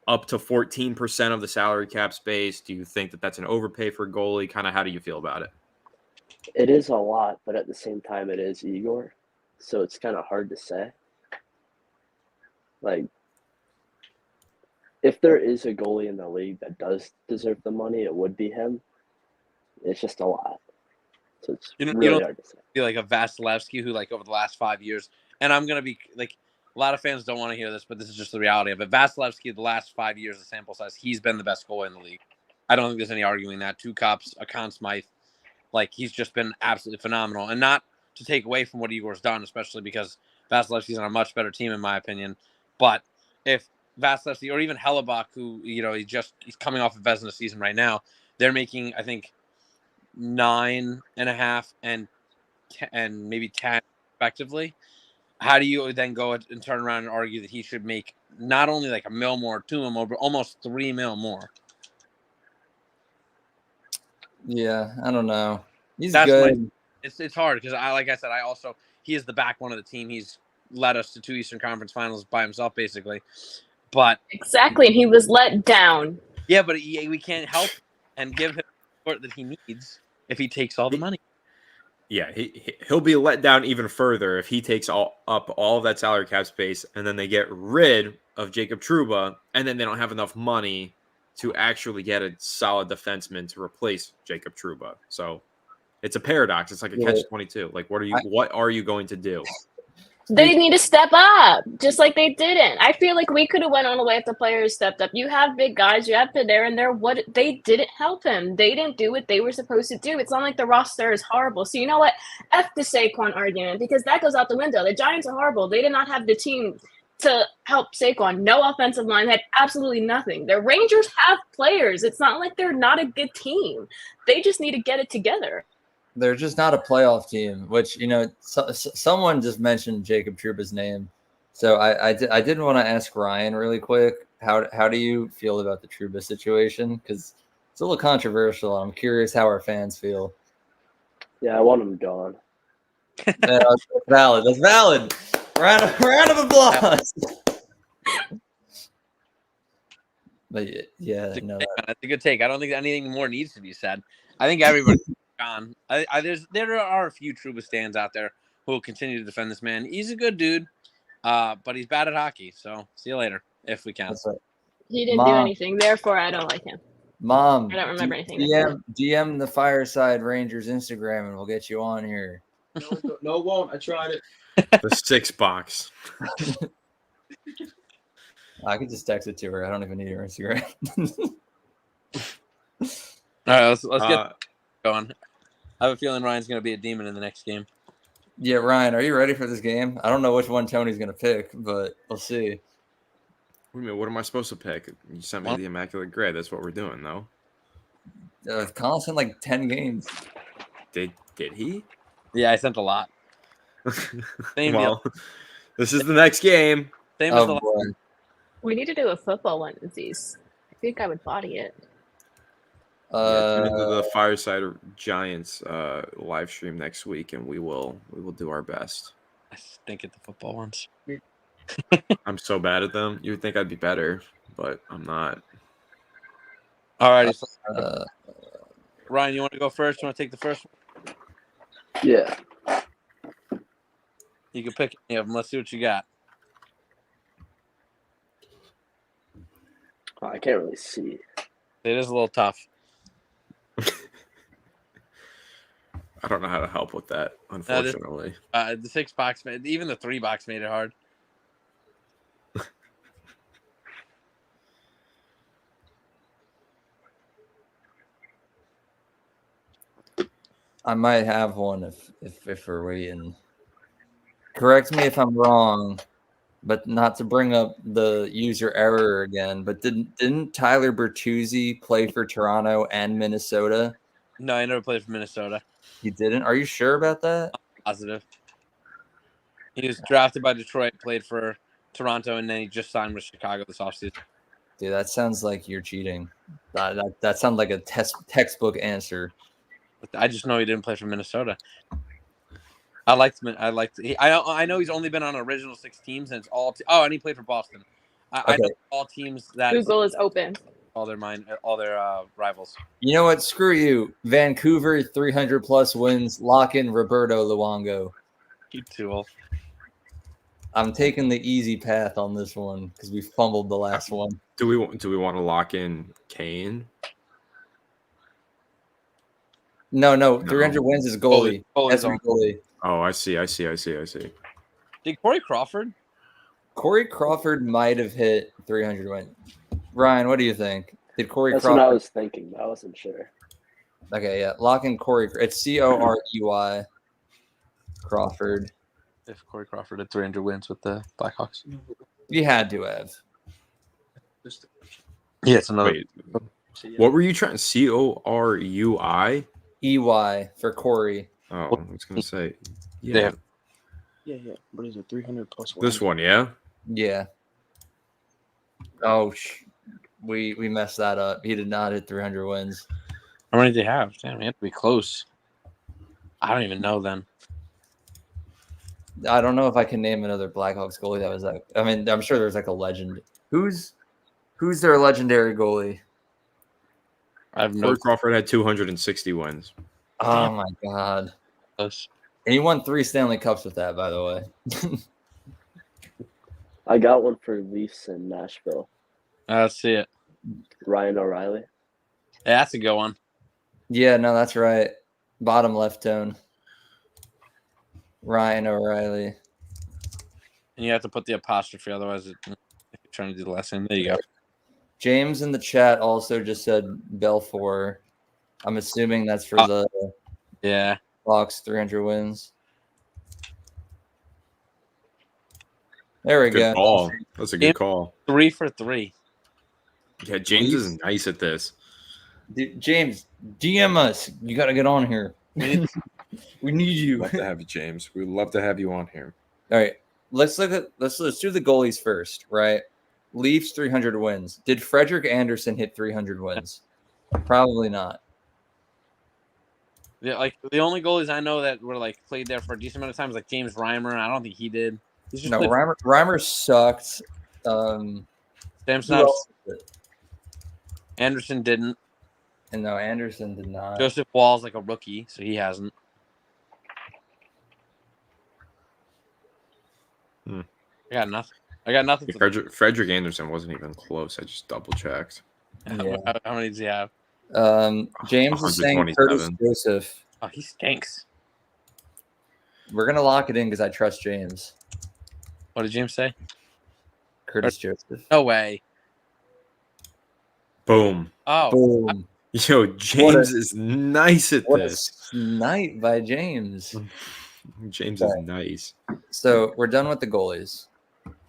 up to 14% of the salary cap space? Do you think that that's an overpay for a goalie? Kind of how do you feel about it? It is a lot, but at the same time, it is Igor. So it's kind of hard to say. Like, if there is a goalie in the league that does deserve the money, it would be him. It's just a lot. So it's really hard to say. Be like a Vasilevsky who, like, over the last 5 years, and I'm going to be like, a lot of fans don't want to hear this, but this is just the reality of it. Vasilevsky, the last 5 years of sample size, he's been the best goalie in the league. I don't think there's any arguing that. 2 cups, a Conn Smythe. Like, he's just been absolutely phenomenal. And not to take away from what Igor's done, especially because Vasilevsky's on a much better team, in my opinion. But if Vasilevsky or even Hellebuck, who, he's coming off of Vezina season right now, they're making, I think, 9.5 and maybe 10 respectively. How do you then go and turn around and argue that he should make not only like $1 million more, $2 million more, but almost $3 million more? Yeah, I don't know. He's That's good. It's hard because like I said, he is the backbone of the team. He's led us to 2 Eastern Conference Finals by himself, basically. But Exactly, and he was let down. yeah, but we can't help and give him the support that he needs if he takes all the money. Yeah, he'll be let down even further if he takes up all of that salary cap space, and then they get rid of Jacob Trouba, and then they don't have enough money to actually get a solid defenseman to replace Jacob Trouba. So it's a paradox. It's like a catch-22. Like, what are you going to do? They need to step up, just like they didn't. I feel like we could have went on the way if the players stepped up. You have big guys, you have Panarin there. What they didn't help him. They didn't do what they were supposed to do. It's not like the roster is horrible. So you know what? F the Saquon argument, because that goes out the window. The Giants are horrible. They did not have the team to help Saquon. No offensive line, had absolutely nothing. The Rangers have players. It's not like they're not a good team. They just need to get it together. They're just not a playoff team, which, someone just mentioned Jacob Trouba's name. So I did want to ask Ryan really quick, how do you feel about the Trouba situation? Because it's a little controversial. I'm curious how our fans feel. Yeah, I want him gone. That's valid. That's valid. Round of applause. But yeah, no, That's a good take. I don't think anything more needs to be said. I think everybody's gone. There are a few Trouba stands out there who will continue to defend this man. He's a good dude, but he's bad at hockey. So see you later if we can. that's right. He didn't do anything, therefore I don't like him. Mom, I don't remember anything. DM the Fireside Rangers Instagram and we'll get you on here. No, it won't. I tried it. The 6 box. I could just text it to her. I don't even need her Instagram. All right, let's get going. I have a feeling Ryan's going to be a demon in the next game. Yeah, Ryan, are you ready for this game? I don't know which one Tony's going to pick, but we'll see. What am I supposed to pick? You sent me the Immaculate Grid. That's what we're doing, though. Colin sent like 10 games. Did he? Yeah, I sent a lot. Same deal. This is the next game. Same as the last. Boy. We need to do a football one of these. I think I would body it. Tune into the Fireside Giants live stream next week, and we will do our best. I stink at the football ones. I'm so bad at them. You would think I'd be better, but I'm not. All right, Ryan, you want to go first? You want to take the first one? Yeah. You can pick any of them. Let's see what you got. Oh, I can't really see. It is a little tough. I don't know how to help with that, unfortunately. The 6 box, even the 3 box made it hard. I might have one if we're waiting. Correct me if I'm wrong, but not to bring up the user error again. But didn't Tyler Bertuzzi play for Toronto and Minnesota No, he never played for Minnesota. He didn't. Are you sure about that? Positive. He was drafted by Detroit, played for Toronto, and then he just signed with Chicago this offseason. Dude, that sounds like you're cheating. That sounds like a textbook answer. I just know he didn't play for Minnesota. I know he's only been on original 6 teams, and it's all. And he played for Boston. I know all teams that Google is open. all their rivals. You know what? Screw you. Vancouver, 300+ wins. Lock in Roberto Luongo. You too. I'm taking the easy path on this one because we fumbled the last one. Do we want to lock in Kane? No. 300 wins is goalie. Every goalie. Oh, I see. Did Corey Crawford? Corey Crawford might have hit 300 wins. Ryan, what do you think? Did Corey That's Crawford? what I was thinking. I wasn't sure. Okay, yeah. Lock in Corey. It's Corey Crawford. If Corey Crawford had 300 wins with the Blackhawks. You had to have. Yeah, it's another. Wait, what were you trying? Corui? EY for Corey. Oh, I was gonna say. Yeah. Yeah. What is it? 300 plus one. This one, yeah. Yeah. Oh, we messed that up. He did not hit 300 wins. How many did they have? Damn, he had to be close. I don't even know then. I don't know if I can name another Blackhawks goalie that was like. I mean, I'm sure there's like a legend. Who's their legendary goalie? I have no Corey Crawford had 260 wins. Oh my god! close. And he won 3 Stanley Cups with that, by the way. I got one for Leafs in Nashville. Let's see it. Ryan O'Reilly. Yeah, that's a good one. Yeah, no, that's right. Bottom left tone. Ryan O'Reilly. And you have to put the apostrophe, otherwise, if you're trying to do the last name, there you go. James in the chat also just said Belfour. I'm assuming that's for the Yeah. Hawks 300 wins. There we Good go. call. That's a good call. 3 for 3. Yeah, James is nice at this. Dude, James, DM us. You got to get on here. We need you. Love to have you, James. We'd love to have you on here. All right. Let's do the goalies first, right? Leafs 300 wins. Did Frederik Andersen hit 300 wins? Probably not. Yeah, like the only goalies I know that were like played there for a decent amount of times, like James Reimer. I don't think he did. He's just No, Reimer sucked. Samsonov. Anderson didn't. And no, Anderson did not. Joseph Wall's like a rookie, so he hasn't. I got nothing. Frederik Andersen wasn't even close. I just double checked. Yeah. How many does he have? James is saying Curtis Joseph. Oh, he stinks. We're gonna lock it in because I trust James. What did James say? Curtis Joseph. No way. Boom. Oh. Boom. Yo, James is nice at What this. a night by James. James is nice. So we're done with the goalies.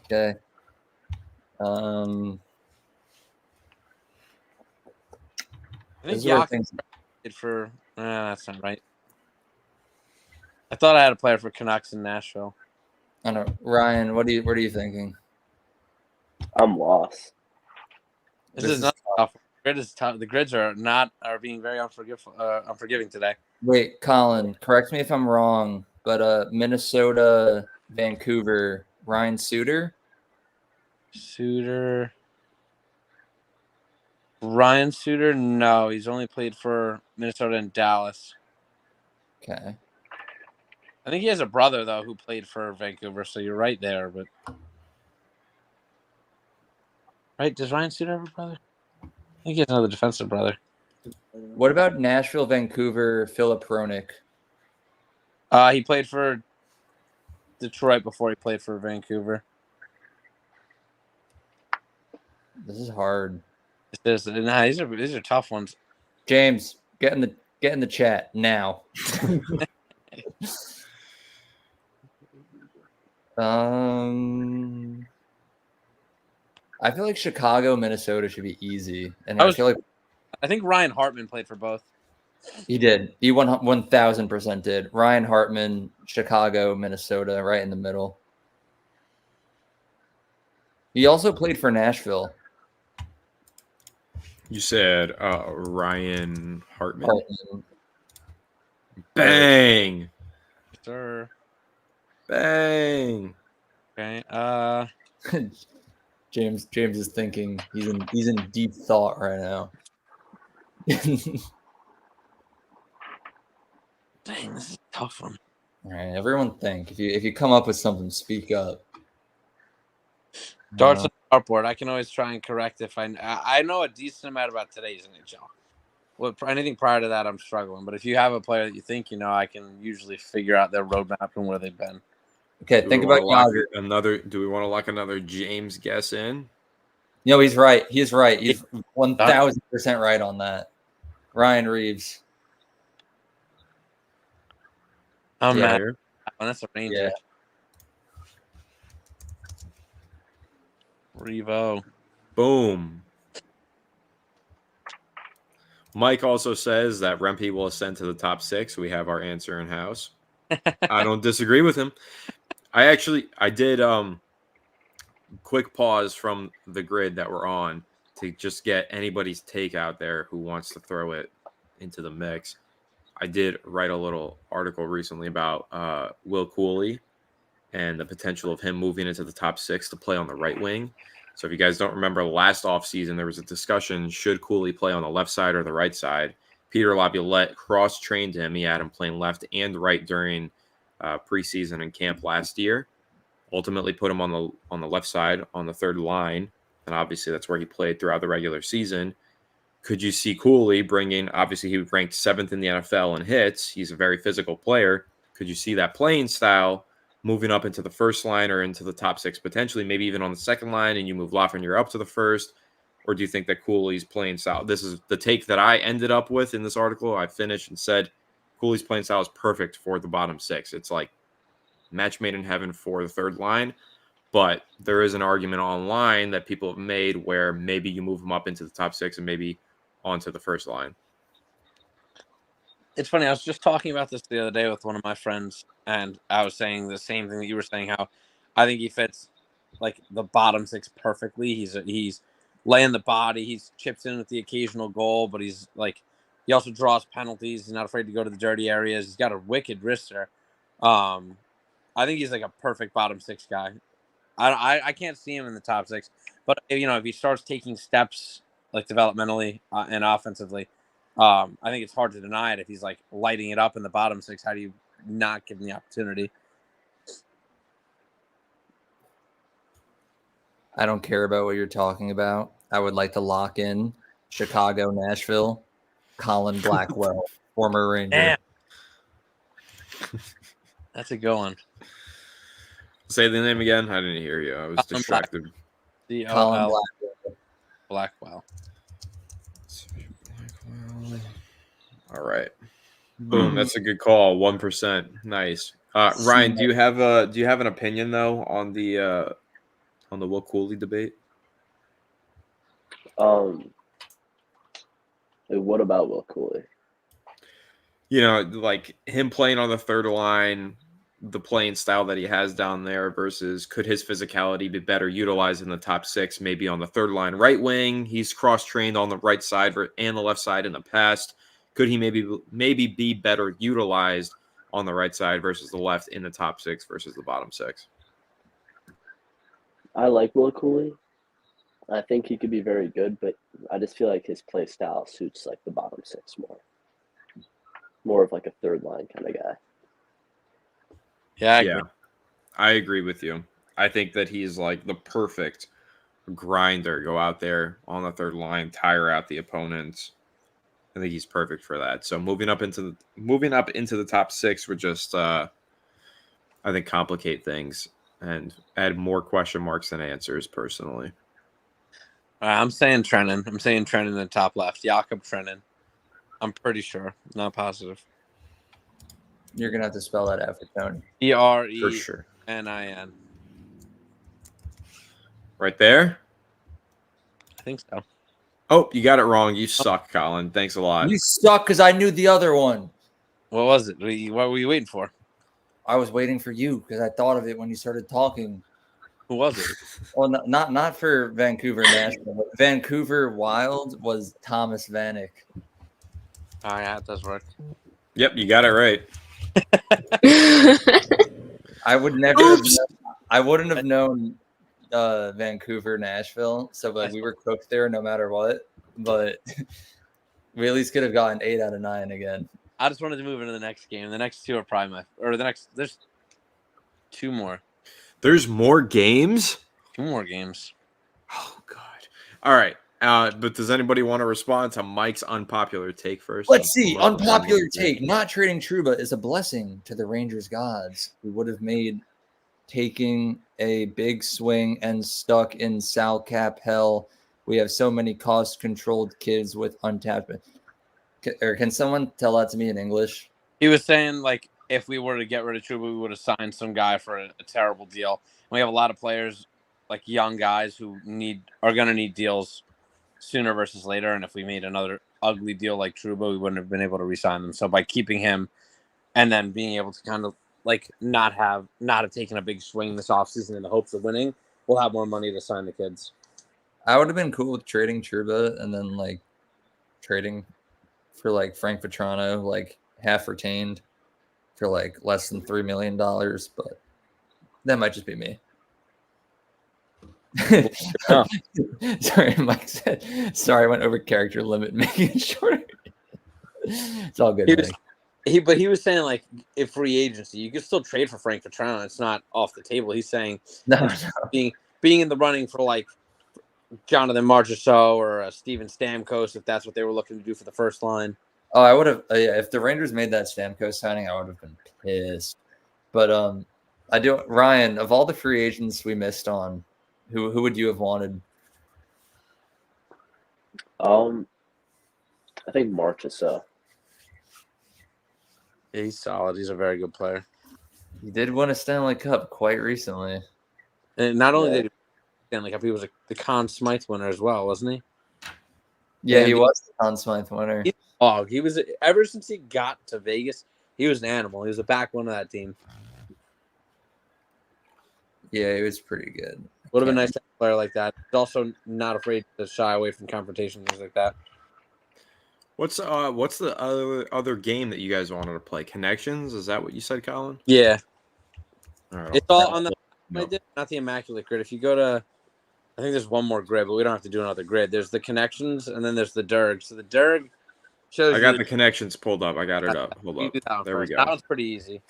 Okay. I think This is where Yak did for. That's not right. I thought I had a player for Canucks in Nashville. I don't know. Ryan, what are you thinking? I'm lost. This is not tough. The grid is tough. The grids are being very unforgiving today. Wait, Colin, correct me if I'm wrong, but Minnesota, Vancouver, Ryan Suter? Ryan Suter? No, he's only played for Minnesota and Dallas. Okay. I think he has a brother though who played for Vancouver, so you're right there. But right, does Ryan Suter have a brother? I think he has another defensive brother. What about Nashville, Vancouver, Philip Hronik? He played for Detroit before he played for Vancouver. This is hard. These are tough ones. James, get in the chat now. I feel like Chicago, Minnesota should be easy, and I think Ryan Hartman played for both. He did. He 1,000% did. Ryan Hartman, Chicago, Minnesota, right in the middle. He also played for Nashville. You said Ryan Hartman. Hartman. Bang. Sir. Bang. Okay. James is thinking. He's in deep thought right now. Dang, this is a tough one. All right, everyone think. If you come up with something, speak up. Darts on the dartboard. I can always try and correct if I know a decent amount about today's NHL. Well, anything prior to that, I'm struggling. But if you have a player that you think you know, I can usually figure out their roadmap and where they've been. Okay, think about another. Do we want to lock another James guess in? No, he's right. He's right. He's 1,000% right on that. Ryan Reeves. I'm mad. That's a Ranger. Yeah. Revo. Boom. Mike also says that Rempe will ascend to the top 6. We have our answer in house. I don't disagree with him. I did quick pause from the grid that we're on to just get anybody's take out there who wants to throw it into the mix. I did write a little article recently about Will Cooley and the potential of him moving into the top 6 to play on the right wing. So if you guys don't remember last offseason, there was a discussion, should Cooley play on the left side or the right side? Peter Laviolette cross-trained him. He had him playing left and right during preseason and camp last year. Ultimately put him on the left side on the third line. And obviously that's where he played throughout the regular season. Could you see Cooley bringing, obviously he ranked 7th in the NFL in hits. He's a very physical player. Could you see that playing style moving up into the first line or into the top 6, potentially, maybe even on the second line, and you move Lafreniere up to the first? Or do you think that Cooley's playing style? This is the take that I ended up with in this article. I finished and said Cooley's playing style is perfect for the bottom 6. It's like match made in heaven for the third line. But there is an argument online that people have made where maybe you move him up into the top 6 and maybe onto the first line. It's funny. I was just talking about this the other day with one of my friends, and I was saying the same thing that you were saying, how I think he fits like the bottom 6 perfectly. He's laying the body. He's chips in with the occasional goal, but he's like, he also draws penalties. He's not afraid to go to the dirty areas. He's got a wicked wrister. I think he's like a perfect bottom 6 guy. I can't see him in the top 6, but if he starts taking steps like developmentally and offensively, I think it's hard to deny it. If he's like lighting it up in the bottom 6, how do you not give him the opportunity? I don't care about what you're talking about. I would like to lock in Chicago, Nashville, Colin Blackwell, former Ranger. Damn. That's a good one. Say the name again. I didn't hear you. I was distracted. Colin Blackwell. All right. Boom. That's a good call. 1%. Nice. Ryan, do you have an opinion though on the Will Cooley debate? What about Will Cooley? Like him playing on the third line, the playing style that he has down there versus could his physicality be better utilized in the top 6, maybe on the third line right wing? He's cross-trained on the right side and the left side in the past. Could he maybe be better utilized on the right side versus the left in the top 6 versus the bottom 6? I like Will Cooley. I think he could be very good, but I just feel like his play style suits like the bottom 6 more. More of like a third line kind of guy. Yeah, I agree with you. I think that he's like the perfect grinder. Go out there on the third line, tire out the opponents. I think he's perfect for that. So moving up into the top 6 would just, I think, complicate things and add more question marks than answers. Personally, I'm saying Trennan. I'm saying Trennan in the top left. Jakob Trennan. I'm pretty sure. Not positive. You're gonna have to spell that out for Tony. Trenin. for sure. Right there. I think so. Oh, you got it wrong. You suck, Colin. Thanks a lot. You suck because I knew the other one. What was it? What were you waiting for? I was waiting for you because I thought of it when you started talking. Who was it? Well, not for Vancouver Nashville, but Vancouver Wild was Thomas Vanek. Oh, yeah, it does work. Yep, you got it right. I would never. I wouldn't have known Vancouver Nashville. So like we were cooked there no matter what. But we at least could have gotten 8 out of 9 again. I just wanted to move into the next game. The next two are probably there's 2 more. There's more games? 2 more games. Oh, God. All right. But does anybody want to respond to Mike's unpopular take first? Let's see. Unpopular take. Not trading Trouba is a blessing to the Rangers gods who would have made taking a big swing and stuck in Sal Cap hell. We have so many cost-controlled kids with untapped. Or can someone tell that to me in English? He was saying, like, if we were to get rid of Trouba, we would have signed some guy for a terrible deal. We have a lot of players, like young guys, who are going to need deals sooner versus later. And if we made another ugly deal like Trouba, we wouldn't have been able to re-sign them. So by keeping him and then being able to kind of like not have taken a big swing this offseason in the hopes of winning, we'll have more money to sign the kids. I would have been cool with trading Trouba and then like trading for like Frank Vetrano, like half retained for like less than $3 million, but that might just be me. Oh. Sorry, Mike said. Sorry, I went over character limit, making it shorter. It's all good. But he was saying like if free agency, you could still trade for Frank Vetrano. It's not off the table. He's saying being in the running for like Jonathan Marchessault or Steven Stamkos, if that's what they were looking to do for the first line. Oh, I would have. If the Rangers made that Stamkos signing, I would have been pissed. But I do. Ryan, of all the free agents we missed on, who would you have wanted? I think Marchessault. Yeah, he's solid. He's a very good player. He did win a Stanley Cup quite recently. And not only did he Stanley Cup, he was the Conn Smythe winner as well, wasn't he? Yeah, he was the Conn Smythe winner. He was ever since he got to Vegas, he was an animal. He was the backbone of that team. Yeah, he was pretty good. Would have been nice to have a player like that. He's also not afraid to shy away from confrontation, things like that. What's the other game that you guys wanted to play? Connections? Is that what you said, Colin? Yeah. All right. It's all on the not the Immaculate Grid. If you go to, I think there's one more grid, but we don't have to do another grid. There's the connections, and then there's the Derg. So the Derg shows I got the connections pulled up. I got it up. Hold up. There we go. That one's pretty easy.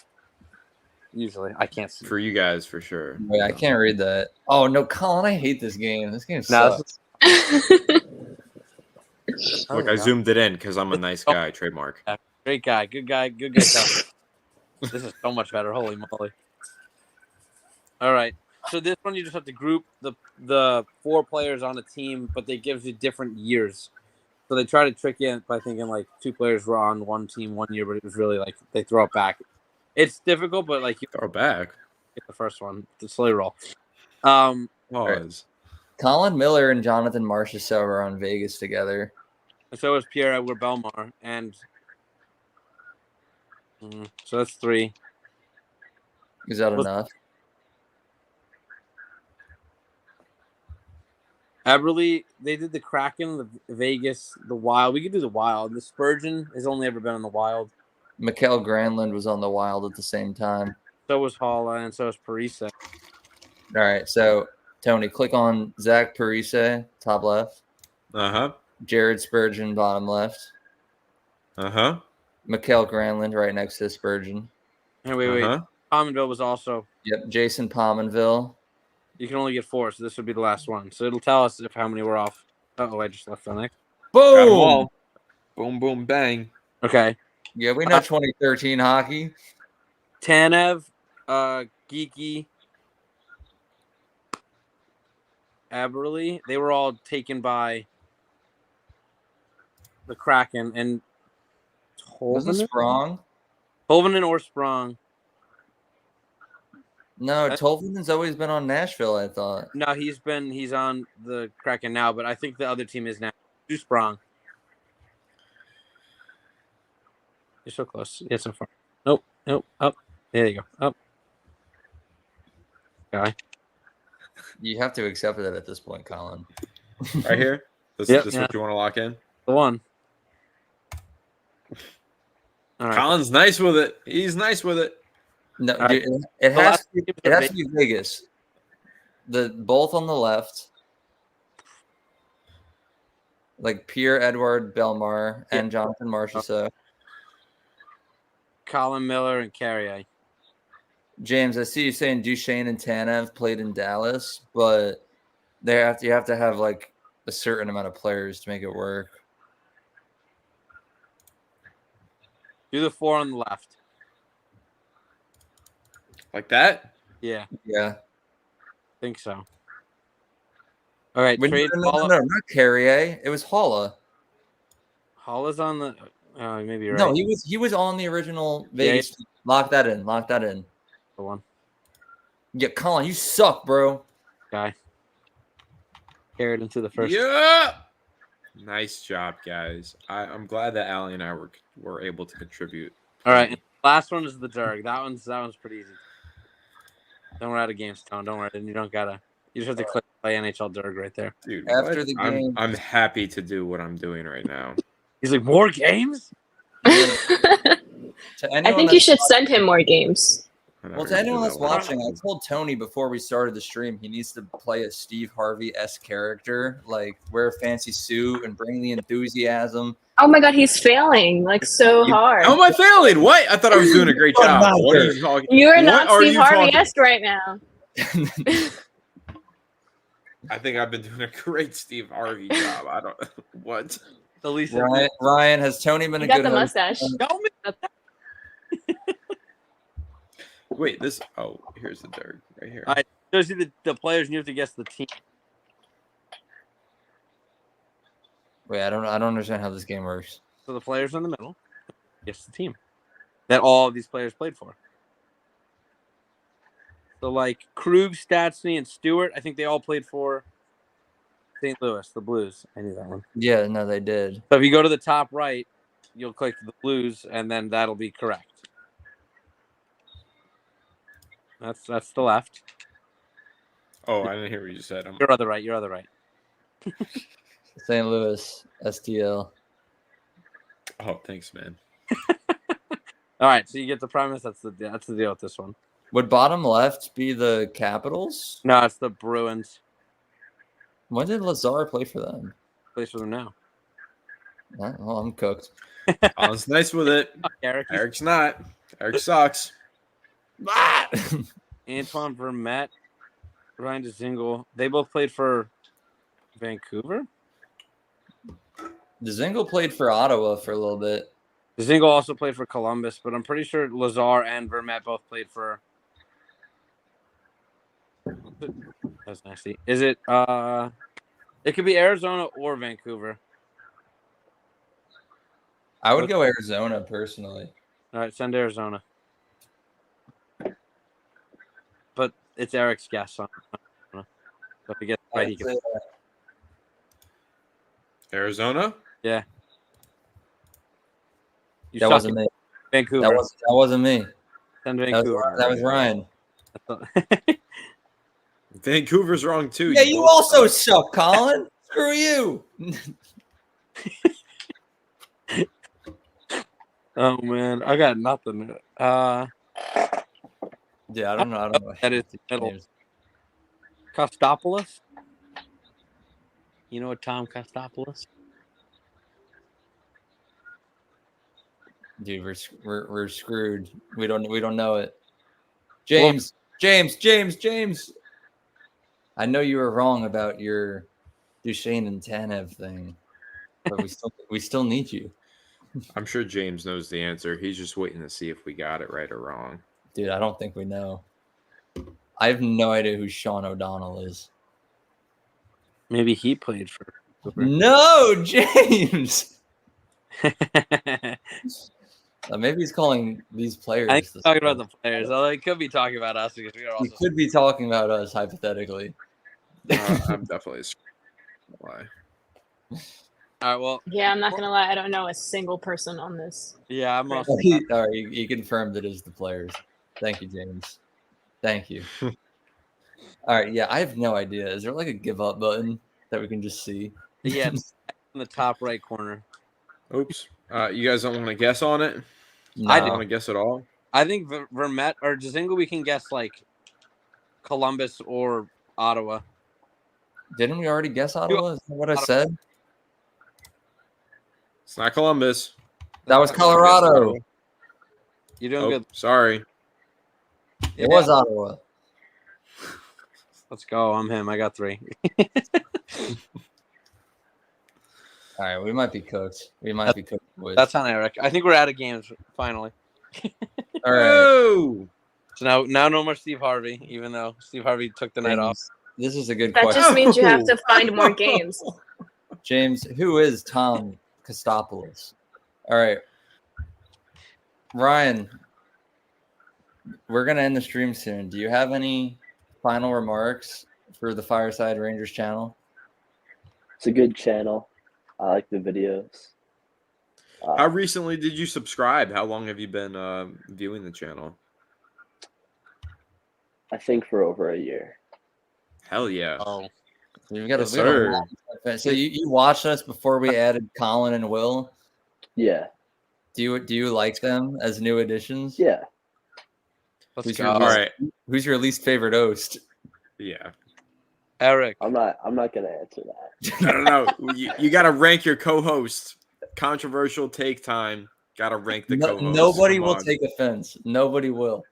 Usually, I can't see. For you guys, for sure. Wait, I can't read that. Oh no, Colin, I hate this game. This game sucks. Look, I zoomed it in because I'm a nice guy. Trademark. Great guy, good guy. This is so much better. Holy moly! All right, so this one you just have to group the 4 players on a team, but they give you different years. So they try to trick you by thinking like 2 players were on one team one year, but it was really like they throw it back. It's difficult, but like you Throw it back. get the first one. The slowly roll. Pause. Colin Miller and Jonathan Marchessault were on Vegas together. And so is Pierre-Edouard Bellemare, and so that's 3. Is that enough? Eberle, they did the Kraken, the Vegas, the Wild. We could do the Wild. The Spurgeon has only ever been on the Wild. Mikael Granlund was on the Wild at the same time. So was Halla, and so was Parise. All right, so Tony, click on Zach Parise, top left. Uh-huh. Jared Spurgeon, bottom left. Uh-huh. Mikael Granlund right next to Spurgeon. And wait. Pominville was also. Yep, Jason Pominville. You can only get 4, so this would be the last one. So it'll tell us how many we're off. Oh, I just left the next. Boom! Boom, boom, bang. Okay. Yeah, we know 2013 hockey. Tanev, Geeky, Eberle, they were all taken by the Kraken, and Wasn't Sprong? Tolvanen or Sprong. No, Tolvanen's always been on Nashville, I thought. No, he's on the Kraken now, but I think the other team is now. Too sprung. You're so close. Get so far. Nope. Up. There you go. Up. Guy. You have to accept it at this point, Colin. Right here. This Yep. is what you want to lock in. The one. All right. Colin's nice with it. He's nice with it. No, All dude, right. it The has last to be, teams it are has to be Vegas. Both on the left, like Pierre Edward Belmar and Jonathan Marchessault. Colin Miller and Carrier. James, I see you saying Duchesne and Tanev played in Dallas, but you have to have like a certain amount of players to make it work. Do the 4 on the left. Like that? Yeah, Yeah. think so. All right, When, trade no, Paula. not Carrier. It was Holla. Hall is on the. Oh, maybe you're No, right. he was on the original Vegas. Yeah. Lock that in. Lock that in. The one Yeah, Colin, you suck, bro. guy. Carried into the first. Yeah. Nice job, guys. I'm glad that Allie and I were able to contribute. All right, and last one is the Derg. That one's pretty easy. Don't run out of games, Tone. Don't worry. You don't gotta. You just have to click play NHL Derg right there. Dude, After what? the game- I'm happy to do what I'm doing right now. He's like, more games? To anyone I think that's you should send him more games. I'm Well, not to gonna do anyone that that's one. watching, I told Tony before we started the stream he needs to play a Steve Harvey-esque character, like wear a fancy suit and bring the enthusiasm. Oh my god, he's failing like so hard. How am I failing? What? I thought I was doing a great What job. about What are her? you talking? You are What not are Steve you talking- Harvey-esque right now. I think I've been doing a great Steve Harvey job. I don't. What? The least. Ryan, has Tony been You a got good the host? mustache. Tell me. Wait, this. Oh, here's the dirt right here. All right. Shows you the players, and you have to guess the team. Wait, I don't understand how this game works. So the players in the middle, guess the team that all of these players played for. So like Krug, Stastny, and Stewart, I think they all played for St. Louis, the Blues. I knew that one. Yeah, no, they did. So if you go to the top right, you'll click the Blues, and then that'll be correct. That's the left. Oh, I didn't hear what you said. Your other right. Your other right. St. Louis, STL. Oh, thanks, man. All right. So you get the premise. That's the deal with this one. Would bottom left be the Capitals? No, it's the Bruins. When did Lazar play for them? Plays for them now. Well, I'm cooked. Colin's nice with it. Eric. Eric's not. Eric sucks. Antoine Vermette, Ryan DeZingle. They both played for Vancouver. DeZingle played for Ottawa for a little bit. DeZingle also played for Columbus, but I'm pretty sure Lazar and Vermette both played for. That's nasty. Is it? It could be Arizona or Vancouver. I would go Arizona personally. All right, send Arizona. But it's Eric's guess on. So if he gets it right, he I'd can. say, Arizona? Yeah. You that suck wasn't it. me. Vancouver. That wasn't me. Send That Vancouver. was Ryan. Vancouver's wrong too. Yeah, you both also suck. suck, Colin. Screw you. Oh man, I got nothing. Yeah, I don't know. That is the middle. Kostopoulos. You know what, Tom Kostopoulos? Dude, we're screwed. We don't know it. James. I know you were wrong about your Duchesne and Tanev thing, but we still need you, I'm sure James knows the answer. He's just waiting to see if we got it right or wrong. dude. I don't think we know. I have no idea who Sean O'Donnell is. Maybe he played for. No, James. Maybe he's calling these players. I think he's talking about the players, although he could be talking about us because we are He also. could be talking about us hypothetically. I'm definitely. Why? All right. Well, Yeah, I'm not gonna lie. I don't know a single person on this. yeah, I'm also. All right, you confirmed it is the players. Thank you, James. Thank you. All right, yeah, I have no idea. Is there like a give up button that we can just see? Yeah, it's in the top right corner. Oops. You guys don't want to guess on it? No. I Don't do. want to guess at all? I think Vermette or Jazinga, we can guess like Columbus or Ottawa. Didn't we already guess Ottawa? Is that what I said? It's not Columbus. That was Colorado. You're doing Oh, good. sorry. It was Ottawa. Let's go. I'm him. I got 3. All right, we might be cooked. We might be cooked, boys. That's on Eric. I think we're out of games finally. All right. Oh! So now no more Steve Harvey, even though Steve Harvey took the night off. This is a good That question. just means you have to find more games. James, who is Tom Kostopoulos? All right. Ryan, we're going to end the stream soon. Do you have any final remarks for the Fireside Rangers channel? It's a good channel. I like the videos. How recently did you subscribe? How long have you been viewing the channel? I think for over a year. Hell yeah. Oh, We've got Yes, we got a sir. lot. So you watched us before we added Colin and Will. Yeah. Do you like them as new additions? Yeah. let's Who's go. your All right. Who's your least favorite host? Yeah. Eric. I'm not gonna answer that. I don't know. You got to rank your co-host. Controversial take time. Got to rank the co-host. Nobody Come will on. take offense. Nobody will.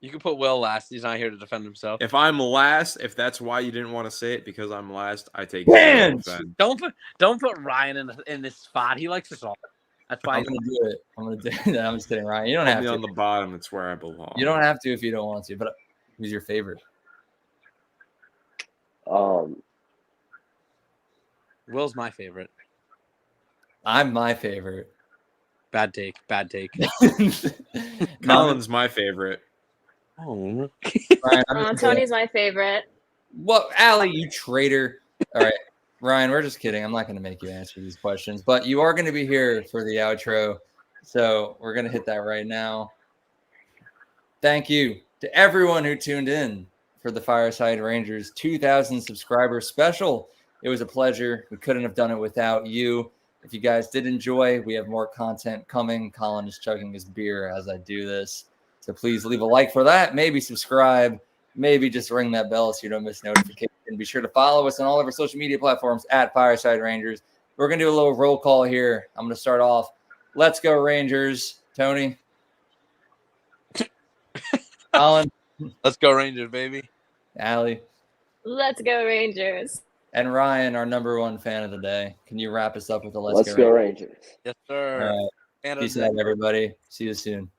You can put Will last. He's not here to defend himself. If I'm last, if that's why you didn't want to say it because I'm last, I take Man! zero offense. Don't put Ryan in this spot. He likes us all. That's why. I'm gonna do it. I'm gonna do it. I'm just kidding, Ryan. You don't Put have me to. on the bottom. It's where I belong. You don't have to if you don't want to. But who's your favorite? Will's my favorite. I'm my favorite. Bad take. Bad take. Colin's my favorite. Oh. Ryan, I'm gonna do it. Tony's my favorite. What, Allie, you traitor. All right, Ryan, we're just kidding. I'm not going to make you answer these questions, but you are going to be here for the outro. So we're going to hit that right now. Thank you to everyone who tuned in for the Fireside Rangers 2,000 subscriber special. It was a pleasure. We couldn't have done it without you. If you guys did enjoy, we have more content coming. Colin is chugging his beer as I do this. So please leave a like for that. Maybe subscribe. Maybe just ring that bell so you don't miss notifications. Be sure to follow us on all of our social media platforms at Fireside Rangers. We're going to do a little roll call here. I'm going to start off. Let's go, Rangers. Tony. Colin. Let's go Rangers, baby. Allie. Let's go Rangers. And Ryan, our number one fan of the day. Can you wrap us up with a Let's go Rangers. Yes, sir. All right. And Peace out, everybody. See you soon.